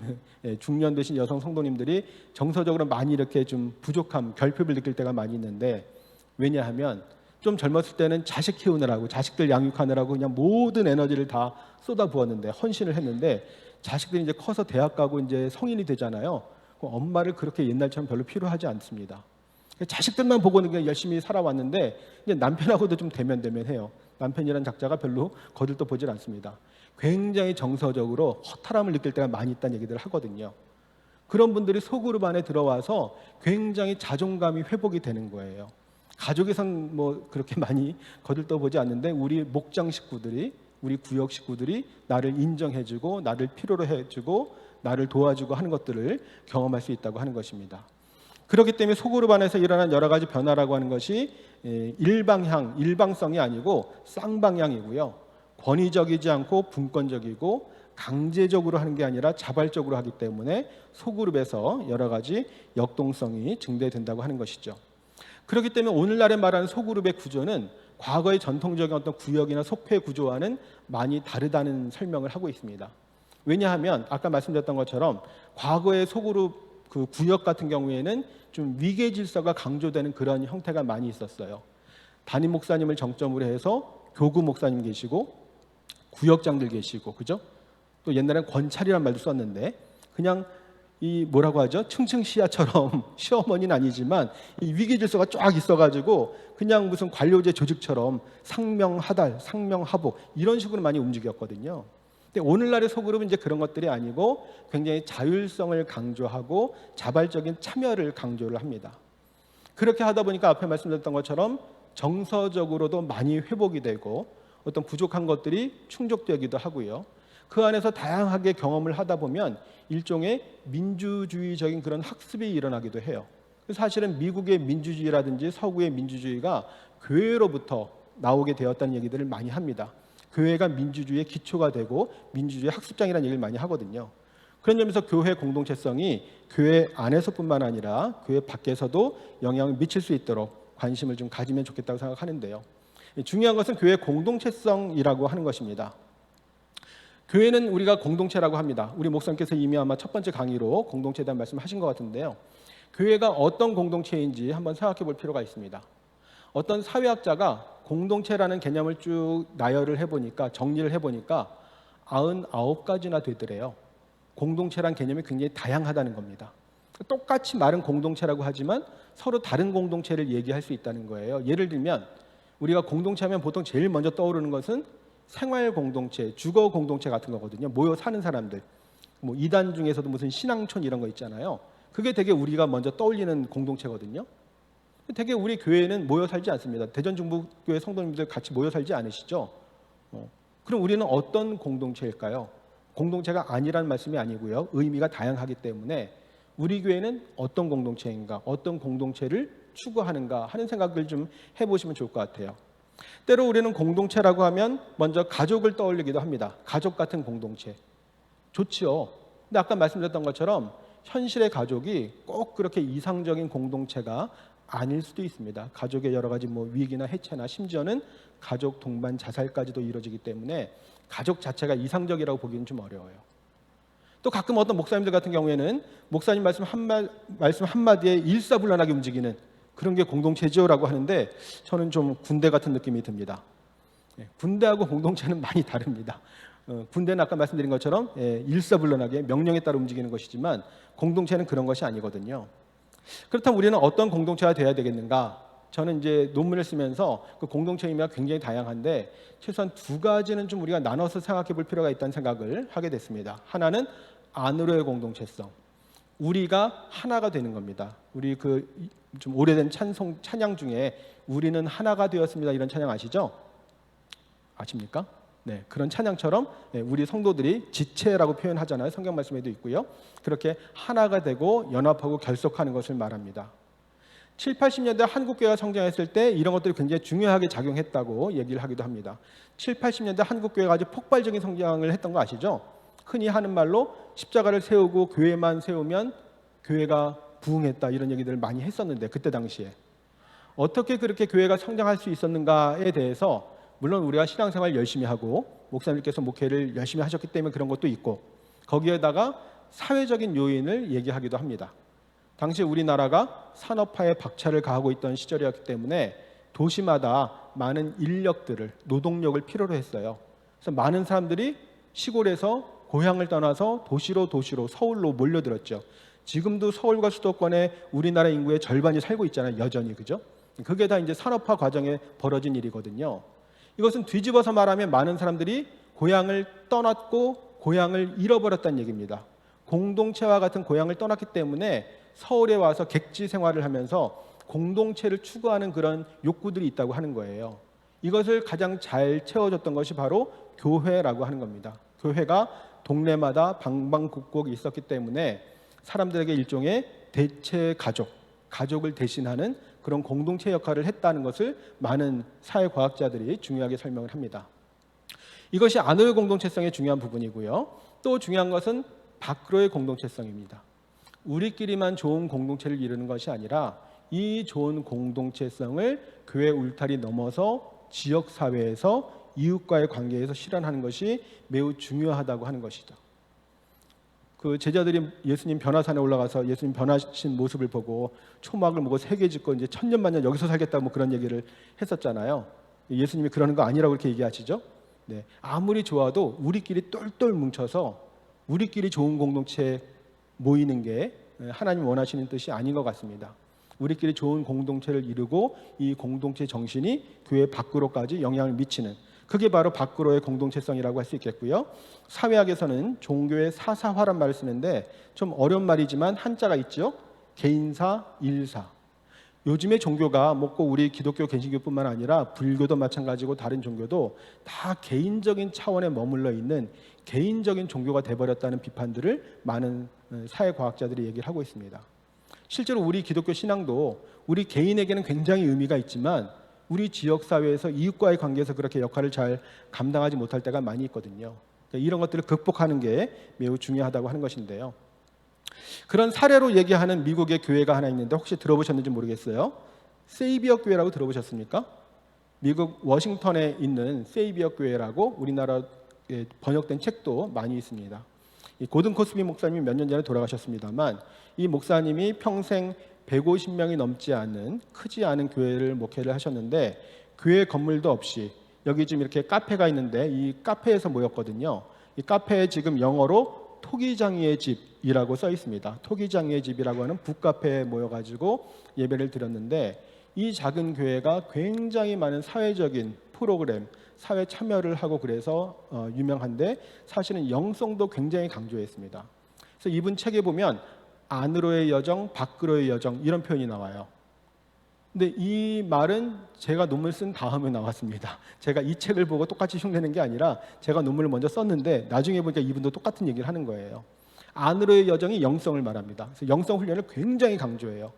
중년 되신 여성 성도님들이 정서적으로 많이 이렇게 좀 부족함, 결핍을 느낄 때가 많이 있는데 왜냐하면 좀 젊었을 때는 자식 키우느라고 자식들 양육하느라고 그냥 모든 에너지를 다 쏟아부었는데 헌신을 했는데 자식들이 이제 커서 대학 가고 이제 성인이 되잖아요. 엄마를 그렇게 옛날처럼 별로 필요하지 않습니다. 자식들만 보고는 그냥 열심히 살아왔는데 이제 남편하고도 좀 대면해요. 남편이라는 작자가 별로 거들떠 보질 않습니다. 굉장히 정서적으로 허탈함을 느낄 때가 많이 있다는 얘기들을 하거든요. 그런 분들이 소그룹 안에 들어와서 굉장히 자존감이 회복이 되는 거예요. 가족에선 뭐 그렇게 많이 거들떠 보지 않는데 우리 목장 식구들이, 우리 구역 식구들이 나를 인정해주고 나를 필요로 해주고 나를 도와주고 하는 것들을 경험할 수 있다고 하는 것입니다. 그렇기 때문에 소그룹 안에서 일어난 여러 가지 변화라고 하는 것이 일방성이 아니고 쌍방향이고요. 권위적이지 않고 분권적이고 강제적으로 하는 게 아니라 자발적으로 하기 때문에 소그룹에서 여러 가지 역동성이 증대된다고 하는 것이죠. 그렇기 때문에 오늘날에 말하는 소그룹의 구조는 과거의 전통적인 어떤 구역이나 속회 구조와는 많이 다르다는 설명을 하고 있습니다. 왜냐하면 아까 말씀드렸던 것처럼 과거의 소그룹 그 구역 같은 경우에는 좀 위계 질서가 강조되는 그런 형태가 많이 있었어요. 담임 목사님을 정점으로 해서 교구 목사님 계시고 구역장들 계시고, 그죠? 또 옛날엔 권찰이란 말도 썼는데 그냥 이 뭐라고 하죠? 층층시야처럼 시어머니는 아니지만 이 위계 질서가 쫙 있어가지고 그냥 무슨 관료제 조직처럼 상명하달, 상명하복 이런 식으로 많이 움직였거든요. 근데 오늘날의 소그룹은 이제 그런 것들이 아니고 굉장히 자율성을 강조하고 자발적인 참여를 강조를 합니다. 그렇게 하다 보니까 앞에 말씀드렸던 것처럼 정서적으로도 많이 회복이 되고 어떤 부족한 것들이 충족되기도 하고요. 그 안에서 다양하게 경험을 하다 보면 일종의 민주주의적인 그런 학습이 일어나기도 해요. 사실은 미국의 민주주의라든지 서구의 민주주의가 교회로부터 나오게 되었다는 얘기들을 많이 합니다. 교회가 민주주의의 기초가 되고 민주주의 학습장이라는 얘기를 많이 하거든요. 그런 점에서 교회 공동체성이 교회 안에서뿐만 아니라 교회 밖에서도 영향을 미칠 수 있도록 관심을 좀 가지면 좋겠다고 생각하는데요. 중요한 것은 교회의 공동체성이라고 하는 것입니다. 교회는 우리가 공동체라고 합니다. 우리 목사님께서 이미 아마 첫 번째 강의로 공동체에 대한 말씀하신 것 같은데요. 교회가 어떤 공동체인지 한번 생각해 볼 필요가 있습니다. 어떤 사회학자가 공동체라는 개념을 쭉 나열을 해보니까, 정리를 해보니까 99가지나 되더래요. 공동체란 개념이 굉장히 다양하다는 겁니다. 똑같이 말은 공동체라고 하지만 서로 다른 공동체를 얘기할 수 있다는 거예요. 예를 들면 우리가 공동체하면 보통 제일 먼저 떠오르는 것은 생활 공동체, 주거 공동체 같은 거거든요. 모여 사는 사람들. 뭐 이단 중에서도 무슨 신앙촌 이런 거 있잖아요. 그게 되게 우리가 먼저 떠올리는 공동체거든요. 되게 우리 교회는 모여 살지 않습니다. 대전중부교회 성도님들 같이 모여 살지 않으시죠? 그럼 우리는 어떤 공동체일까요? 공동체가 아니라는 말씀이 아니고요. 의미가 다양하기 때문에 우리 교회는 어떤 공동체인가, 어떤 공동체를 추구하는가 하는 생각을 좀 해보시면 좋을 것 같아요. 때로 우리는 공동체라고 하면 먼저 가족을 떠올리기도 합니다. 가족 같은 공동체. 좋지요. 근데 아까 말씀드렸던 것처럼 현실의 가족이 꼭 그렇게 이상적인 공동체가 아닐 수도 있습니다. 가족의 여러 가지 위기나 해체나 심지어는 가족 동반 자살까지도 이루어지기 때문에 가족 자체가 이상적이라고 보기는 좀 어려워요. 또 가끔 어떤 목사님들 같은 경우에는 목사님 말씀 한마디에 일사불란하게 움직이는 그런 게 공동체죠라고 하는데 저는 좀 군대 같은 느낌이 듭니다. 군대하고 공동체는 많이 다릅니다. 군대는 아까 말씀드린 것처럼 일사불란하게 명령에 따라 움직이는 것이지만 공동체는 그런 것이 아니거든요. 그렇다면 우리는 어떤 공동체가 돼야 되겠는가? 저는 이제 논문을 쓰면서 그 공동체 의미가 굉장히 다양한데 최소한 두 가지는 좀 우리가 나눠서 생각해 볼 필요가 있다는 생각을 하게 됐습니다. 하나는 안으로의 공동체성. 우리가 하나가 되는 겁니다. 우리 좀 오래된 찬양 중에 우리는 하나가 되었습니다. 이런 찬양 아시죠? 아십니까? 네, 그런 찬양처럼 우리 성도들이 지체라고 표현하잖아요. 성경 말씀에도 있고요. 그렇게 하나가 되고 연합하고 결속하는 것을 말합니다. 7, 80년대 한국교회가 성장했을 때 이런 것들이 굉장히 중요하게 작용했다고 얘기를 하기도 합니다. 7, 80년대 한국교회가 아주 폭발적인 성장을 했던 거 아시죠? 흔히 하는 말로 십자가를 세우고 교회만 세우면 교회가 부흥했다 이런 얘기들을 많이 했었는데 그때 당시에 어떻게 그렇게 교회가 성장할 수 있었는가에 대해서 물론 우리가 신앙생활 열심히 하고 목사님께서 목회를 열심히 하셨기 때문에 그런 것도 있고 거기에다가 사회적인 요인을 얘기하기도 합니다. 당시 우리나라가 산업화에 박차를 가하고 있던 시절이었기 때문에 도시마다 많은 인력들을, 노동력을 필요로 했어요. 그래서 많은 사람들이 시골에서 고향을 떠나서 도시로 서울로 몰려들었죠. 지금도 서울과 수도권에 우리나라 인구의 절반이 살고 있잖아요. 여전히. 그죠? 그게 다 이제 산업화 과정에 벌어진 일이거든요. 이것은 뒤집어서 말하면 많은 사람들이 고향을 떠났고 고향을 잃어버렸다는 얘기입니다. 공동체와 같은 고향을 떠났기 때문에 서울에 와서 객지 생활을 하면서 공동체를 추구하는 그런 욕구들이 있다고 하는 거예요. 이것을 가장 잘 채워줬던 것이 바로 교회라고 하는 겁니다. 교회가 동네마다 방방곡곡 있었기 때문에 사람들에게 일종의 대체 가족을 대신하는 그런 공동체 역할을 했다는 것을 많은 사회과학자들이 중요하게 설명을 합니다. 이것이 안으로의 공동체성의 중요한 부분이고요. 또 중요한 것은 밖으로의 공동체성입니다. 우리끼리만 좋은 공동체를 이루는 것이 아니라 이 좋은 공동체성을 교회 울타리 넘어서 지역사회에서 이웃과의 관계에서 실현하는 것이 매우 중요하다고 하는 것이죠. 그 제자들이 예수님 변화산에 올라가서 예수님 변화하신 모습을 보고 초막을 먹고 세계 짓고 이제 천년만년 여기서 살겠다고 그런 얘기를 했었잖아요. 예수님이 그러는 거 아니라고 그렇게 얘기하시죠. 네, 아무리 좋아도 우리끼리 똘똘 뭉쳐서 우리끼리 좋은 공동체 모이는 게 하나님 원하시는 뜻이 아닌 것 같습니다. 우리끼리 좋은 공동체를 이루고 이 공동체 정신이 교회 밖으로까지 영향을 미치는 그게 바로 밖으로의 공동체성이라고 할 수 있겠고요. 사회학에서는 종교의 사사화란 말을 쓰는데 좀 어려운 말이지만 한자가 있죠. 개인사, 일사. 요즘의 종교가 꼭 우리 기독교 개신교뿐만 아니라 불교도 마찬가지고 다른 종교도 다 개인적인 차원에 머물러 있는 개인적인 종교가 돼버렸다는 비판들을 많은 사회과학자들이 얘기를 하고 있습니다. 실제로 우리 기독교 신앙도 우리 개인에게는 굉장히 의미가 있지만 우리 지역사회에서 이웃과의 관계에서 그렇게 역할을 잘 감당하지 못할 때가 많이 있거든요. 그러니까 이런 것들을 극복하는 게 매우 중요하다고 하는 것인데요. 그런 사례로 얘기하는 미국의 교회가 하나 있는데 혹시 들어보셨는지 모르겠어요. 세이비어 교회라고 들어보셨습니까? 미국 워싱턴에 있는 세이비어 교회라고 우리나라에 번역된 책도 많이 있습니다. 이 고든 코스비 목사님이 몇 년 전에 돌아가셨습니다만 이 목사님이 평생 150명이 넘지 않는 크지 않은 교회를 목회를 하셨는데 교회 건물도 없이 여기 지금 이렇게 카페가 있는데 이 카페에서 모였거든요. 이 카페에 지금 영어로 토기장이의 집이라고 써 있습니다. 토기장이의 집이라고 하는 북카페에 모여가지고 예배를 드렸는데 이 작은 교회가 굉장히 많은 사회적인 프로그램, 사회 참여를 하고 그래서 유명한데 사실은 영성도 굉장히 강조했습니다. 그래서 이분 책에 보면 안으로의 여정, 밖으로의 여정 이런 표현이 나와요. 근데 이 말은 제가 논문 쓴 다음에 나왔습니다. 제가 이 책을 보고 똑같이 흉내낸 게 아니라 제가 논문을 먼저 썼는데 나중에 보니까 이분도 똑같은 얘기를 하는 거예요. 안으로의 여정이 영성을 말합니다. 그래서 영성 훈련을 굉장히 강조해요.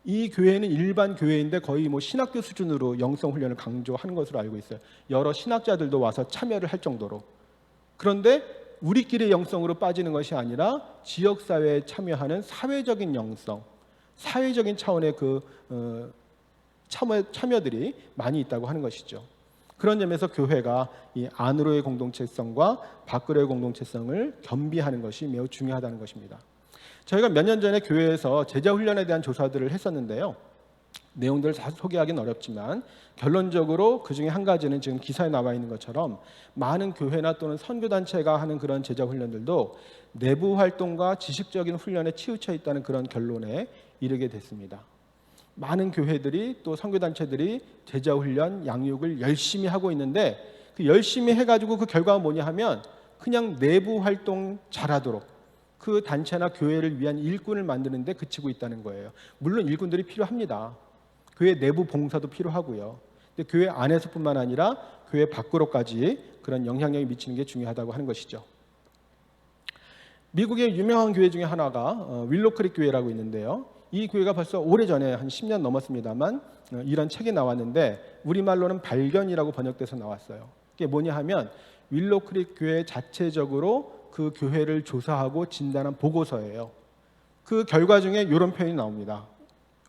이 교회는 일반 교회인데 거의 뭐 신학교 수준으로 영성 훈련을 강조하는 것으로 알고 있어요. 여러 신학자들도 와서 참여를 할 정도로. 그런데 우리끼리 영성으로 빠지는 것이 아니라 지역사회에 참여하는 사회적인 영성, 사회적인 차원의 참여들이 많이 있다고 하는 것이죠. 그런 점에서 교회가 이 안으로의 공동체성과 밖으로의 공동체성을 겸비하는 것이 매우 중요하다는 것입니다. 저희가 몇 년 전에 교회에서 제자 훈련에 대한 조사들을 했었는데요. 내용들을 다 소개하기는 어렵지만 결론적으로 그 중에 한 가지는 지금 기사에 나와 있는 것처럼 많은 교회나 또는 선교단체가 하는 그런 제자 훈련들도 내부 활동과 지식적인 훈련에 치우쳐 있다는 그런 결론에 이르게 됐습니다. 많은 교회들이 또 선교단체들이 제자 훈련, 양육을 열심히 하고 있는데 그 열심히 해가지고 그 결과가 뭐냐 하면 그냥 내부 활동 잘하도록 그 단체나 교회를 위한 일꾼을 만드는 데 그치고 있다는 거예요. 물론 일꾼들이 필요합니다. 교회 내부 봉사도 필요하고요. 근데 교회 안에서뿐만 아니라 교회 밖으로까지 그런 영향력이 미치는 게 중요하다고 하는 것이죠. 미국의 유명한 교회 중에 하나가 윌로크릭 교회라고 있는데요. 이 교회가 벌써 오래전에 한 10년 넘었습니다만 이런 책이 나왔는데 우리말로는 발견이라고 번역돼서 나왔어요. 이게 뭐냐 하면 윌로크릭 교회 자체적으로 그 교회를 조사하고 진단한 보고서예요. 그 결과 중에 이런 표현이 나옵니다.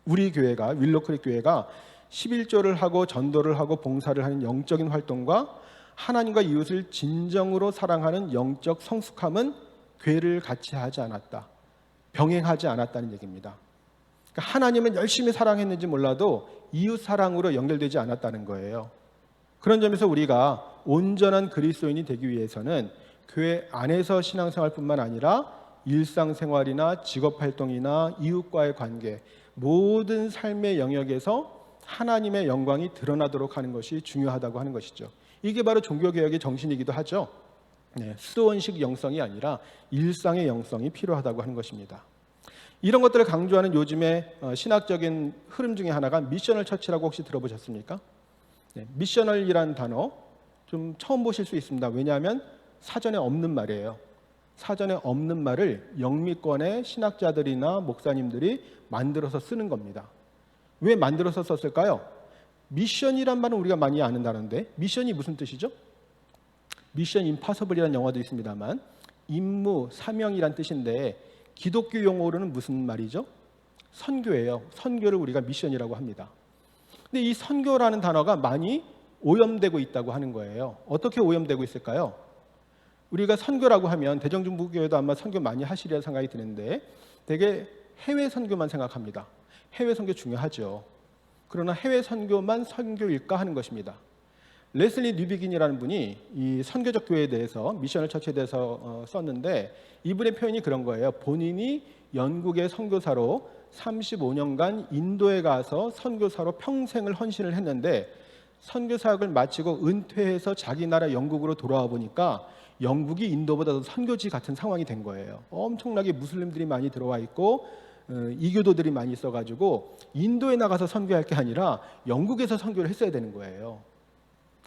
우리 교회가 윌로크릭 교회가 11조를 하고 전도를 하고 봉사를 하는 영적인 활동과 하나님과 이웃을 진정으로 사랑하는 영적 성숙함은 교회를 같이 하지 않았다. 병행하지 않았다는 얘기입니다. 그러니까 하나님은 열심히 사랑했는지 몰라도 이웃 사랑으로 연결되지 않았다는 거예요. 그런 점에서 우리가 온전한 그리스도인이 되기 위해서는 교회 안에서 신앙생활뿐만 아니라 일상생활이나 직업활동이나 이웃과의 관계 모든 삶의 영역에서 하나님의 영광이 드러나도록 하는 것이 중요하다고 하는 것이죠. 이게 바로 종교개혁의 정신이기도 하죠. 수도원식 영성이 아니라 일상의 영성이 필요하다고 하는 것입니다. 이런 것들을 강조하는 요즘의 신학적인 흐름 중에 하나가 미셔널 처치라고 혹시 들어보셨습니까? 미셔널이라는 단어 좀 처음 보실 수 있습니다. 왜냐하면 사전에 없는 말이에요. 사전에 없는 말을 영미권의 신학자들이나 목사님들이 만들어서 쓰는 겁니다. 왜 만들어서 썼을까요? 미션이란 말은 우리가 많이 아는 단어인데 미션이 무슨 뜻이죠? 미션 임파서블이라는 영화도 있습니다만 임무, 사명이란 뜻인데 기독교 용어로는 무슨 말이죠? 선교예요. 선교를 우리가 미션이라고 합니다. 근데 이 선교라는 단어가 많이 오염되고 있다고 하는 거예요. 어떻게 오염되고 있을까요? 우리가 선교라고 하면 대정중부교회도 아마 선교 많이 하시리라 생각이 드는데 되게 해외 선교만 생각합니다. 해외 선교 중요하죠. 그러나 해외 선교만 선교일까 하는 것입니다. 레슬리 뉴비긴이라는 분이 이 선교적 교회에 대해서 미셔널 처치에 대해서 썼는데 이분의 표현이 그런 거예요. 본인이 영국의 선교사로 35년간 인도에 가서 선교사로 평생을 헌신을 했는데 선교사역을 마치고 은퇴해서 자기 나라 영국으로 돌아와 보니까 영국이 인도보다 더 선교지 같은 상황이 된 거예요. 엄청나게 무슬림들이 많이 들어와 있고 이교도들이 많이 있어가지고 인도에 나가서 선교할 게 아니라 영국에서 선교를 했어야 되는 거예요.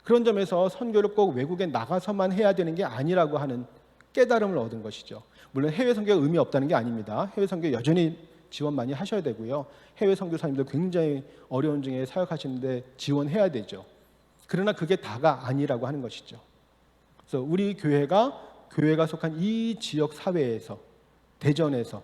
그런 점에서 선교를 꼭 외국에 나가서만 해야 되는 게 아니라고 하는 깨달음을 얻은 것이죠. 물론 해외 선교가 의미 없다는 게 아닙니다. 해외 선교 여전히 지원 많이 하셔야 되고요. 해외 선교사님들 굉장히 어려운 중에 사역하시는데 지원해야 되죠. 그러나 그게 다가 아니라고 하는 것이죠. 그래서 우리 교회가 속한 이 지역 사회에서 대전에서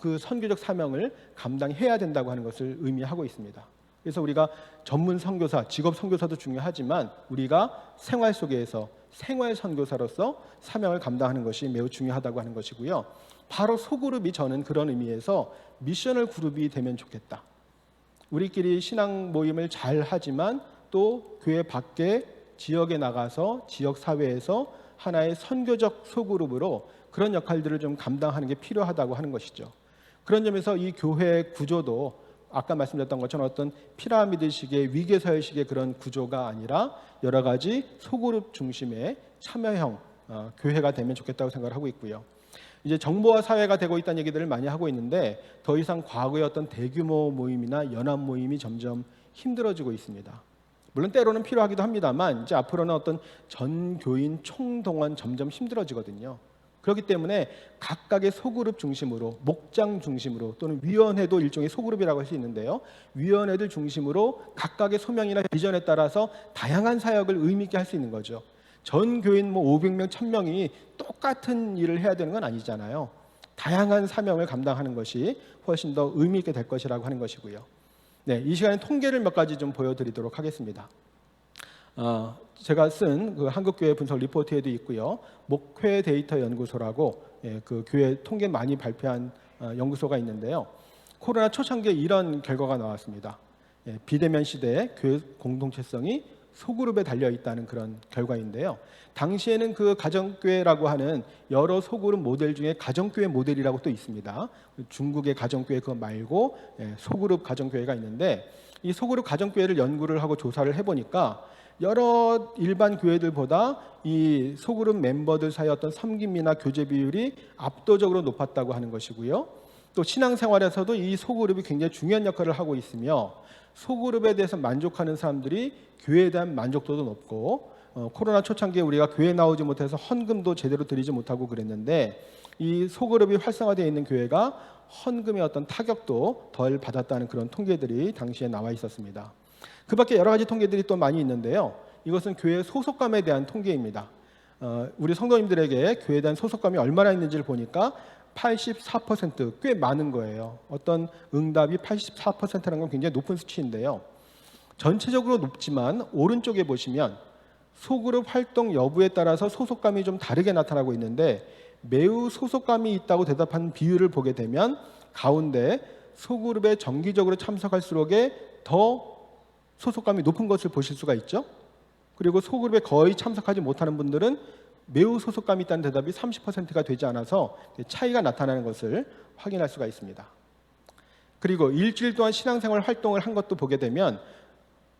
그 선교적 사명을 감당해야 된다고 하는 것을 의미하고 있습니다. 그래서 우리가 전문 선교사, 직업 선교사도 중요하지만 우리가 생활 속에서 생활 선교사로서 사명을 감당하는 것이 매우 중요하다고 하는 것이고요. 바로 소그룹이 저는 그런 의미에서 미셔널 그룹이 되면 좋겠다. 우리끼리 신앙 모임을 잘 하지만 또 교회 밖에 지역에 나가서 지역 사회에서 하나의 선교적 소그룹으로 그런 역할들을 좀 감당하는 게 필요하다고 하는 것이죠. 그런 점에서 이 교회 구조도 아까 말씀드렸던 것처럼 어떤 피라미드식의 위계서열식의 그런 구조가 아니라 여러 가지 소그룹 중심의 참여형 교회가 되면 좋겠다고 생각을 하고 있고요. 이제 정보화 사회가 되고 있다는 얘기들을 많이 하고 있는데 더 이상 과거의 어떤 대규모 모임이나 연합 모임이 점점 힘들어지고 있습니다. 물론 때로는 필요하기도 합니다만 이제 앞으로는 어떤 전교인 총동원 점점 힘들어지거든요. 그렇기 때문에 각각의 소그룹 중심으로, 목장 중심으로, 또는 위원회도 일종의 소그룹이라고 할 수 있는데요. 위원회들 중심으로 각각의 소명이나 비전에 따라서 다양한 사역을 의미 있게 할 수 있는 거죠. 전 교인 500명, 1000명이 똑같은 일을 해야 되는 건 아니잖아요. 다양한 사명을 감당하는 것이 훨씬 더 의미 있게 될 것이라고 하는 것이고요. 네, 이 시간에 통계를 몇 가지 좀 보여드리도록 하겠습니다. 제가 쓴 그 한국교회 분석 리포트에도 있고요. 목회 데이터 연구소라고 그 교회 통계 많이 발표한 연구소가 있는데요. 코로나 초창기에 이런 결과가 나왔습니다. 비대면 시대에 교회 공동체성이 소그룹에 달려 있다는 그런 결과인데요. 당시에는 그 가정교회라고 하는 여러 소그룹 모델 중에 가정교회 모델이라고 또 있습니다. 중국의 가정교회 그거 말고 소그룹 가정교회가 있는데 이 소그룹 가정교회를 연구를 하고 조사를 해보니까 여러 일반 교회들보다 이 소그룹 멤버들 사이 어떤 섬김이나 교제 비율이 압도적으로 높았다고 하는 것이고요. 또 신앙생활에서도 이 소그룹이 굉장히 중요한 역할을 하고 있으며 소그룹에 대해서 만족하는 사람들이 교회에 대한 만족도도 높고 코로나 초창기에 우리가 교회 나오지 못해서 헌금도 제대로 드리지 못하고 그랬는데 이 소그룹이 활성화되어 있는 교회가 헌금의 어떤 타격도 덜 받았다는 그런 통계들이 당시에 나와 있었습니다. 그 밖에 여러 가지 통계들이 또 많이 있는데요. 이것은 교회 소속감에 대한 통계입니다. 우리 성도님들에게 교회에 대한 소속감이 얼마나 있는지를 보니까 84%, 꽤 많은 거예요. 어떤 응답이 84%라는 건 굉장히 높은 수치인데요. 전체적으로 높지만 오른쪽에 보시면 소그룹 활동 여부에 따라서 소속감이 좀 다르게 나타나고 있는데 매우 소속감이 있다고 대답한 비율을 보게 되면 가운데 소그룹에 정기적으로 참석할수록에 더 소속감이 높은 것을 보실 수가 있죠. 그리고 소그룹에 거의 참석하지 못하는 분들은 매우 소속감이 있다는 대답이 30%가 되지 않아서 차이가 나타나는 것을 확인할 수가 있습니다. 그리고 일주일 동안 신앙생활 활동을 한 것도 보게 되면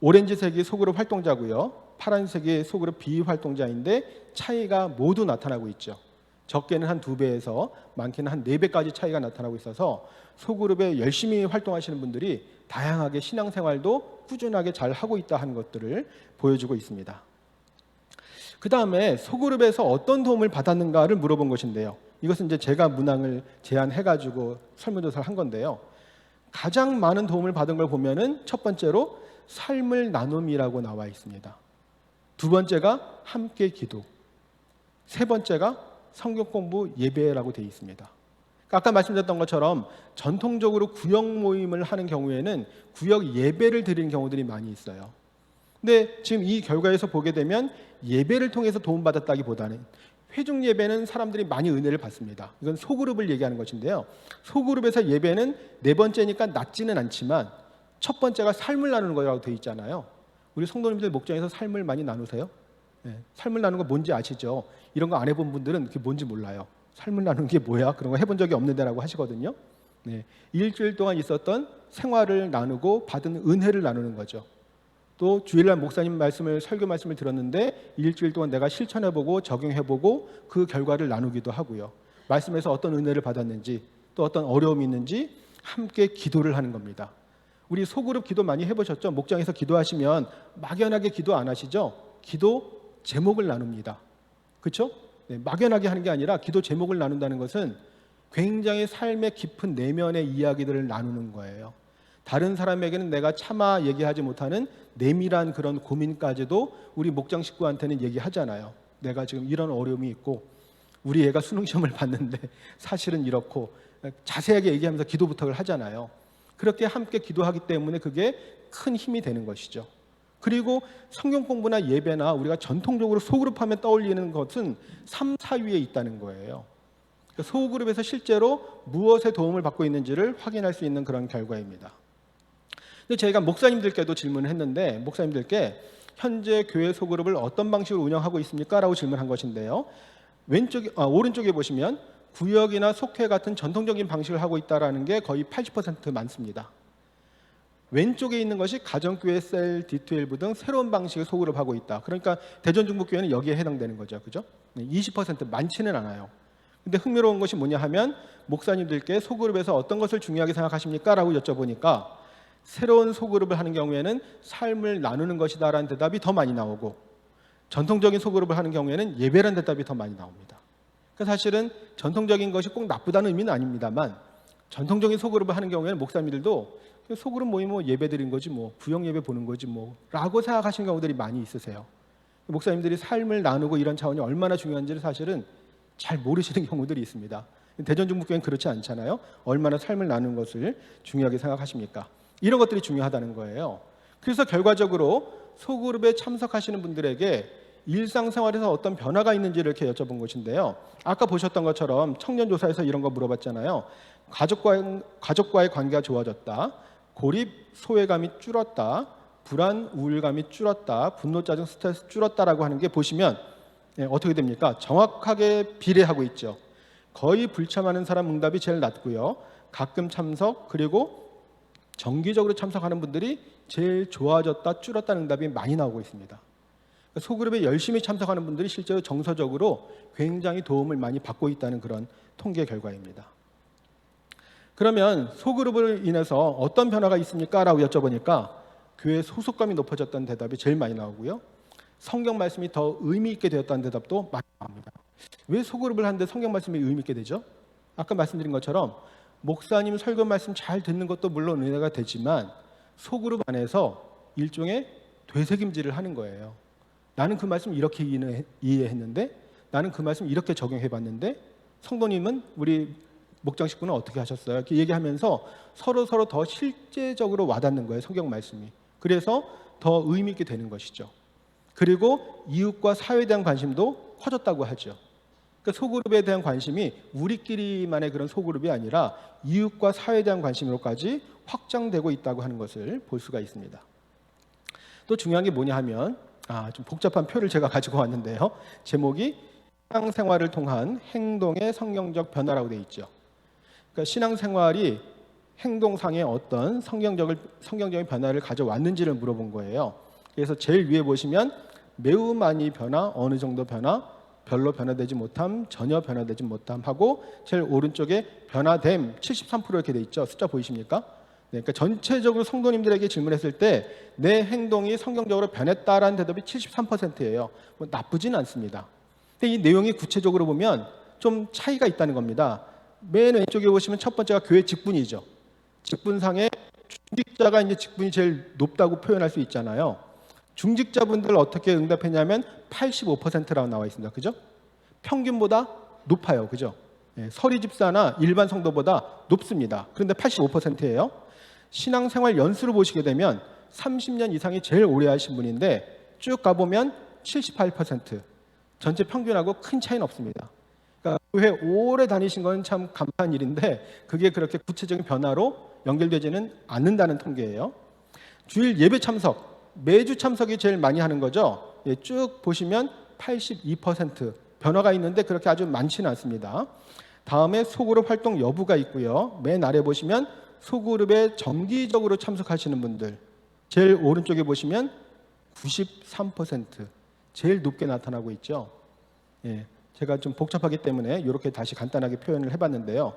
오렌지색이 소그룹 활동자고요. 파란색이 소그룹 비활동자인데 차이가 모두 나타나고 있죠. 적게는 한 2배에서 많게는 한 4배까지 차이가 나타나고 있어서 소그룹에 열심히 활동하시는 분들이 다양하게 신앙생활도 꾸준하게 잘 하고 있다 하는 것들을 보여주고 있습니다. 그 다음에 소그룹에서 어떤 도움을 받았는가를 물어본 것인데요. 이것은 이제 제가 문항을 제안해가지고 설문조사를 한 건데요. 가장 많은 도움을 받은 걸 보면은 첫 번째로 삶을 나눔이라고 나와 있습니다. 두 번째가 함께 기도, 세 번째가 성경 공부 예배라고 되어 있습니다. 아까 말씀드렸던 것처럼 전통적으로 구역 모임을 하는 경우에는 구역 예배를 드리는 경우들이 많이 있어요. 근데 지금 이 결과에서 보게 되면 예배를 통해서 도움받았다기보다는 회중 예배는 사람들이 많이 은혜를 받습니다. 이건 소그룹을 얘기하는 것인데요. 소그룹에서 예배는 네 번째니까 낮지는 않지만 첫 번째가 삶을 나누는 거라고 되어 있잖아요. 우리 성도님들 목장에서 삶을 많이 나누세요? 네, 삶을 나누는 거 뭔지 아시죠? 이런 거 안 해본 분들은 그게 뭔지 몰라요. 삶을 나누는 게 뭐야? 그런 거 해본 적이 없는데라고 하시거든요. 네, 일주일 동안 있었던 생활을 나누고 받은 은혜를 나누는 거죠. 또 주일날 목사님 설교 말씀을 들었는데 일주일 동안 내가 실천해보고 적용해보고 그 결과를 나누기도 하고요. 말씀에서 어떤 은혜를 받았는지 또 어떤 어려움이 있는지 함께 기도를 하는 겁니다. 우리 소그룹 기도 많이 해보셨죠? 목장에서 기도하시면 막연하게 기도 안 하시죠? 기도 제목을 나눕니다. 그렇죠? 네, 막연하게 하는 게 아니라 기도 제목을 나눈다는 것은 굉장히 삶의 깊은 내면의 이야기들을 나누는 거예요. 다른 사람에게는 내가 차마 얘기하지 못하는 내밀한 그런 고민까지도 우리 목장 식구한테는 얘기하잖아요. 내가 지금 이런 어려움이 있고 우리 애가 수능 시험을 봤는데 사실은 이렇고 자세하게 얘기하면서 기도 부탁을 하잖아요. 그렇게 함께 기도하기 때문에 그게 큰 힘이 되는 것이죠. 그리고 성경 공부나 예배나 우리가 전통적으로 소그룹하면 떠올리는 것은 3, 4위에 있다는 거예요. 소그룹에서 실제로 무엇에 도움을 받고 있는지를 확인할 수 있는 그런 결과입니다. 근데 저희가 목사님들께도 질문을 했는데 목사님들께 현재 교회 소그룹을 어떤 방식으로 운영하고 있습니까? 라고 질문한 것인데요. 오른쪽에 보시면 구역이나 속회 같은 전통적인 방식을 하고 있다는 게 거의 80% 많습니다. 왼쪽에 있는 것이 가정교회, 셀, D12 등 새로운 방식의 소그룹을 하고 있다. 그러니까 대전중북교회는 여기에 해당되는 거죠. 그죠? 20% 많지는 않아요. 근데 흥미로운 것이 뭐냐 하면 목사님들께 소그룹에서 어떤 것을 중요하게 생각하십니까? 라고 여쭤보니까 새로운 소그룹을 하는 경우에는 삶을 나누는 것이다 라는 대답이 더 많이 나오고 전통적인 소그룹을 하는 경우에는 예배라는 대답이 더 많이 나옵니다. 그러니까 사실은 전통적인 것이 꼭 나쁘다는 의미는 아닙니다만 전통적인 소그룹을 하는 경우에는 목사님들도 소그룹 모임 뭐 예배 드린 거지 뭐 구역 예배 보는 거지 뭐 라고 생각하시는 경우들이 많이 있으세요. 목사님들이 삶을 나누고 이런 차원이 얼마나 중요한지를 사실은 잘 모르시는 경우들이 있습니다. 대전중북교회는 그렇지 않잖아요. 얼마나 삶을 나누는 것을 중요하게 생각하십니까? 이런 것들이 중요하다는 거예요. 그래서 결과적으로 소그룹에 참석하시는 분들에게 일상생활에서 어떤 변화가 있는지를 이렇게 여쭤본 것인데요. 아까 보셨던 것처럼 청년조사에서 이런 거 물어봤잖아요. 가족과의 관계가 좋아졌다. 고립, 소외감이 줄었다. 불안, 우울감이 줄었다. 분노, 짜증, 스트레스 줄었다라고 하는 게 보시면 어떻게 됩니까? 정확하게 비례하고 있죠. 거의 불참하는 사람 응답이 제일 낮고요. 가끔 참석 그리고 정기적으로 참석하는 분들이 제일 좋아졌다, 줄었다는 응답이 많이 나오고 있습니다. 소그룹에 열심히 참석하는 분들이 실제로 정서적으로 굉장히 도움을 많이 받고 있다는 그런 통계 결과입니다. 그러면 소그룹으로 인해서 어떤 변화가 있습니까? 라고 여쭤보니까 교회 소속감이 높아졌다는 대답이 제일 많이 나오고요. 성경 말씀이 더 의미 있게 되었다는 대답도 많이 나옵니다. 왜 소그룹을 하는데 성경 말씀이 의미 있게 되죠? 아까 말씀드린 것처럼 목사님 설교 말씀 잘 듣는 것도 물론 은혜가 되지만 소그룹 안에서 일종의 되새김질을 하는 거예요. 나는 그 말씀 이렇게 이해했는데 나는 그 말씀 이렇게 적용해봤는데 성도님은 우리 목장 식구는 어떻게 하셨어요? 이렇게 얘기하면서 서로 더 실제적으로 와닿는 거예요. 성경 말씀이. 그래서 더 의미 있게 되는 것이죠. 그리고 이웃과 사회에 대한 관심도 커졌다고 하죠. 그러니까 소그룹에 대한 관심이 우리끼리만의 그런 소그룹이 아니라 이웃과 사회에 대한 관심으로까지 확장되고 있다고 하는 것을 볼 수가 있습니다. 또 중요한 게 뭐냐 하면 좀 복잡한 표를 제가 가지고 왔는데요. 제목이 신앙생활을 통한 행동의 성경적 변화라고 되어 있죠. 그러니까 신앙생활이 행동상의 어떤 성경적인 변화를 가져왔는지를 물어본 거예요. 그래서 제일 위에 보시면 매우 많이 변화, 어느 정도 변화, 별로 변화되지 못함, 전혀 변화되지 못함 하고 제일 오른쪽에 변화됨 73% 이렇게 돼 있죠. 숫자 보이십니까? 네, 그러니까 전체적으로 성도님들에게 질문했을 때 내 행동이 성경적으로 변했다라는 대답이 73%예요. 뭐 나쁘진 않습니다. 근데 이 내용이 구체적으로 보면 좀 차이가 있다는 겁니다. 맨 왼쪽에 보시면 첫 번째가 교회 직분이죠. 직분상에 중직자가 이제 직분이 제일 높다고 표현할 수 있잖아요. 중직자분들 어떻게 응답했냐면 85%라고 나와 있습니다. 그죠? 평균보다 높아요. 그죠? 서리 집사나 일반 성도보다 높습니다. 그런데 85%예요. 신앙생활 연수를 보시게 되면 30년 이상이 제일 오래 하신 분인데 쭉 가보면 78%. 전체 평균하고 큰 차이는 없습니다. 그러니까 교회 오래 다니신 건 참 감사한 일인데 그게 그렇게 구체적인 변화로 연결되지는 않는다는 통계예요. 주일 예배 참석, 매주 참석이 제일 많이 하는 거죠. 쭉 보시면 82% 변화가 있는데 그렇게 아주 많지는 않습니다. 다음에 소그룹 활동 여부가 있고요. 맨 아래 보시면 소그룹에 정기적으로 참석하시는 분들 제일 오른쪽에 보시면 93% 제일 높게 나타나고 있죠. 제가 좀 복잡하기 때문에 이렇게 다시 간단하게 표현을 해봤는데요.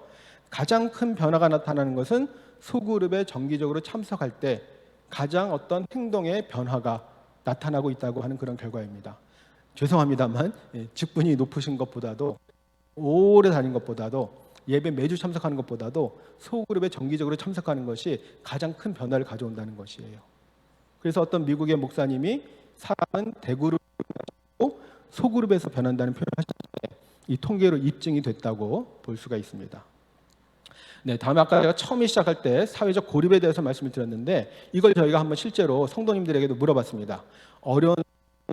가장 큰 변화가 나타나는 것은 소그룹에 정기적으로 참석할 때 가장 어떤 행동의 변화가 나타나고 있다고 하는 그런 결과입니다. 죄송합니다만 직분이 높으신 것보다도 오래 다닌 것보다도 예배 매주 참석하는 것보다도 소그룹에 정기적으로 참석하는 것이 가장 큰 변화를 가져온다는 것이에요. 그래서 어떤 미국의 목사님이 사람은 대그룹이고 소그룹에서 변한다는 표현을 하셨는데 이 통계로 입증이 됐다고 볼 수가 있습니다. 네, 다음에 아까 제가 처음에 시작할 때 사회적 고립에 대해서 말씀을 드렸는데 이걸 저희가 한번 실제로 성도님들에게도 물어봤습니다. 어려운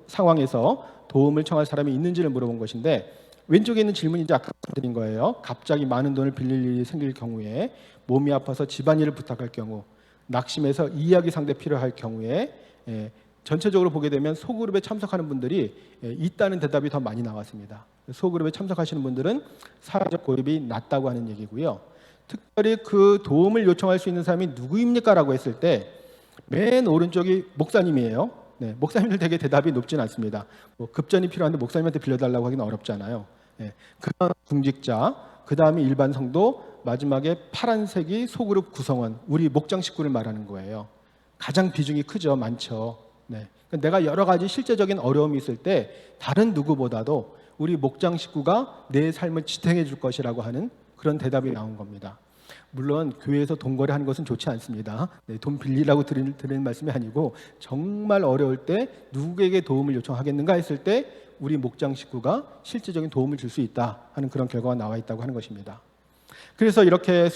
상황에서 도움을 청할 사람이 있는지를 물어본 것인데 왼쪽에 있는 질문이 이제 아까 드린 거예요. 갑자기 많은 돈을 빌릴 일이 생길 경우에, 몸이 아파서 집안일을 부탁할 경우, 낙심해서 이야기 상대 필요할 경우에, 전체적으로 보게 되면 소그룹에 참석하는 분들이 있다는 대답이 더 많이 나왔습니다. 소그룹에 참석하시는 분들은 사회적 고립이 낮다고 하는 얘기고요. 특별히 그 도움을 요청할 수 있는 사람이 누구입니까? 라고 했을 때 맨 오른쪽이 목사님이에요. 네, 목사님들 되게 대답이 높진 않습니다. 뭐 급전이 필요한데 목사님한테 빌려달라고 하기는 어렵잖아요. 네, 그다음 궁직자, 그 다음에 일반 성도, 마지막에 파란색이 소그룹 구성원, 우리 목장 식구를 말하는 거예요. 가장 비중이 크죠, 많죠. 네, 내가 여러 가지 실제적인 어려움이 있을 때 다른 누구보다도 우리 목장 식구가 내 삶을 지탱해 줄 것이라고 하는 그런 대답이 나온 겁니다. 물론 교회에서 돈 거래하는 것은 좋지 않습니다. 네, 돈 빌리라고 드리는 말씀이 아니고 정말 어려울 때 누구에게 도움을 요청하겠는가 했을 때 우리 목장 식구가 실질적인 도움을 줄 수 있다 하는 그런 결과가 나와 있다고 하는 것입니다. 그래서 이렇게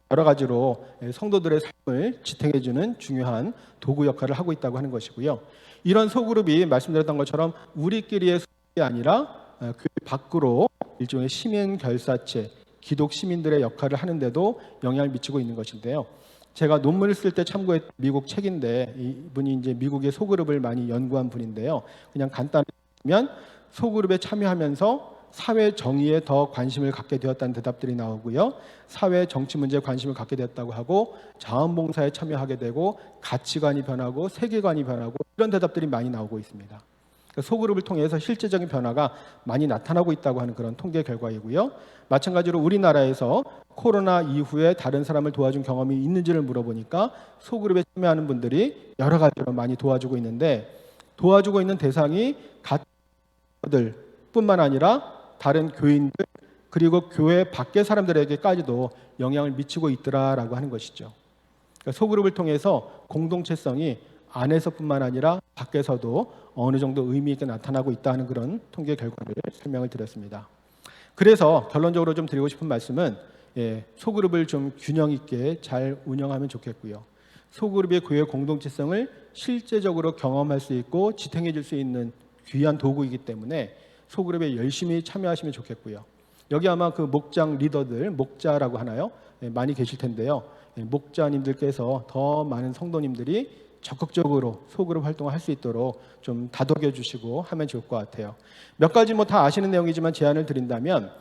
여러 가지로 성도들의 삶을 지탱해주는 중요한 도구 역할을 하고 있다고 하는 것이고요. 이런 소그룹이 말씀드렸던 것처럼 우리끼리의 소그룹이 아니라 교회 밖으로 일종의 시민 결사체, 기독 시민들의 역할을 하는데도 영향을 미치고 있는 것인데요. 제가 논문을 쓸 때 참고했던 미국 책인데 이분이 이제 미국의 소그룹을 많이 연구한 분인데요. 그냥 간단히 보면 소그룹에 참여하면서 사회 정의에 더 관심을 갖게 되었다는 대답들이 나오고요. 사회 정치 문제에 관심을 갖게 되었다고 하고 자원봉사에 참여하게 되고 가치관이 변하고 세계관이 변하고 이런 대답들이 많이 나오고 있습니다. 소그룹을 통해서 실제적인 변화가 많이 나타나고 있다고 하는 그런 통계 결과이고요. 마찬가지로 우리나라에서 코로나 이후에 다른 사람을 도와준 경험이 있는지를 물어보니까 소그룹에 참여하는 분들이 여러 가지로 많이 도와주고 있는데 도와주고 있는 대상이 가족들 뿐만 아니라 다른 교인들 그리고 교회 밖의 사람들에게까지도 영향을 미치고 있더라라고 하는 것이죠. 그러니까 소그룹을 통해서 공동체성이 안에서뿐만 아니라 밖에서도 어느 정도 의미 있게 나타나고 있다는 그런 통계 결과를 설명을 드렸습니다. 그래서 결론적으로 좀 드리고 싶은 말씀은 소그룹을 좀 균형 있게 잘 운영하면 좋겠고요. 소그룹의 교회 공동체성을 실제적으로 경험할 수 있고 지탱해 줄 수 있는 귀한 도구이기 때문에 소그룹에 열심히 참여하시면 좋겠고요. 여기 아마 그 목장 리더들, 목자라고 하나요? 많이 계실 텐데요. 목자님들께서 더 많은 성도님들이 적극적으로 소그룹 활동을 할 수 있도록 좀 다독여 주시고 하면 좋을 것 같아요. 몇 가지 뭐 다 아시는 내용이지만 제안을 드린다면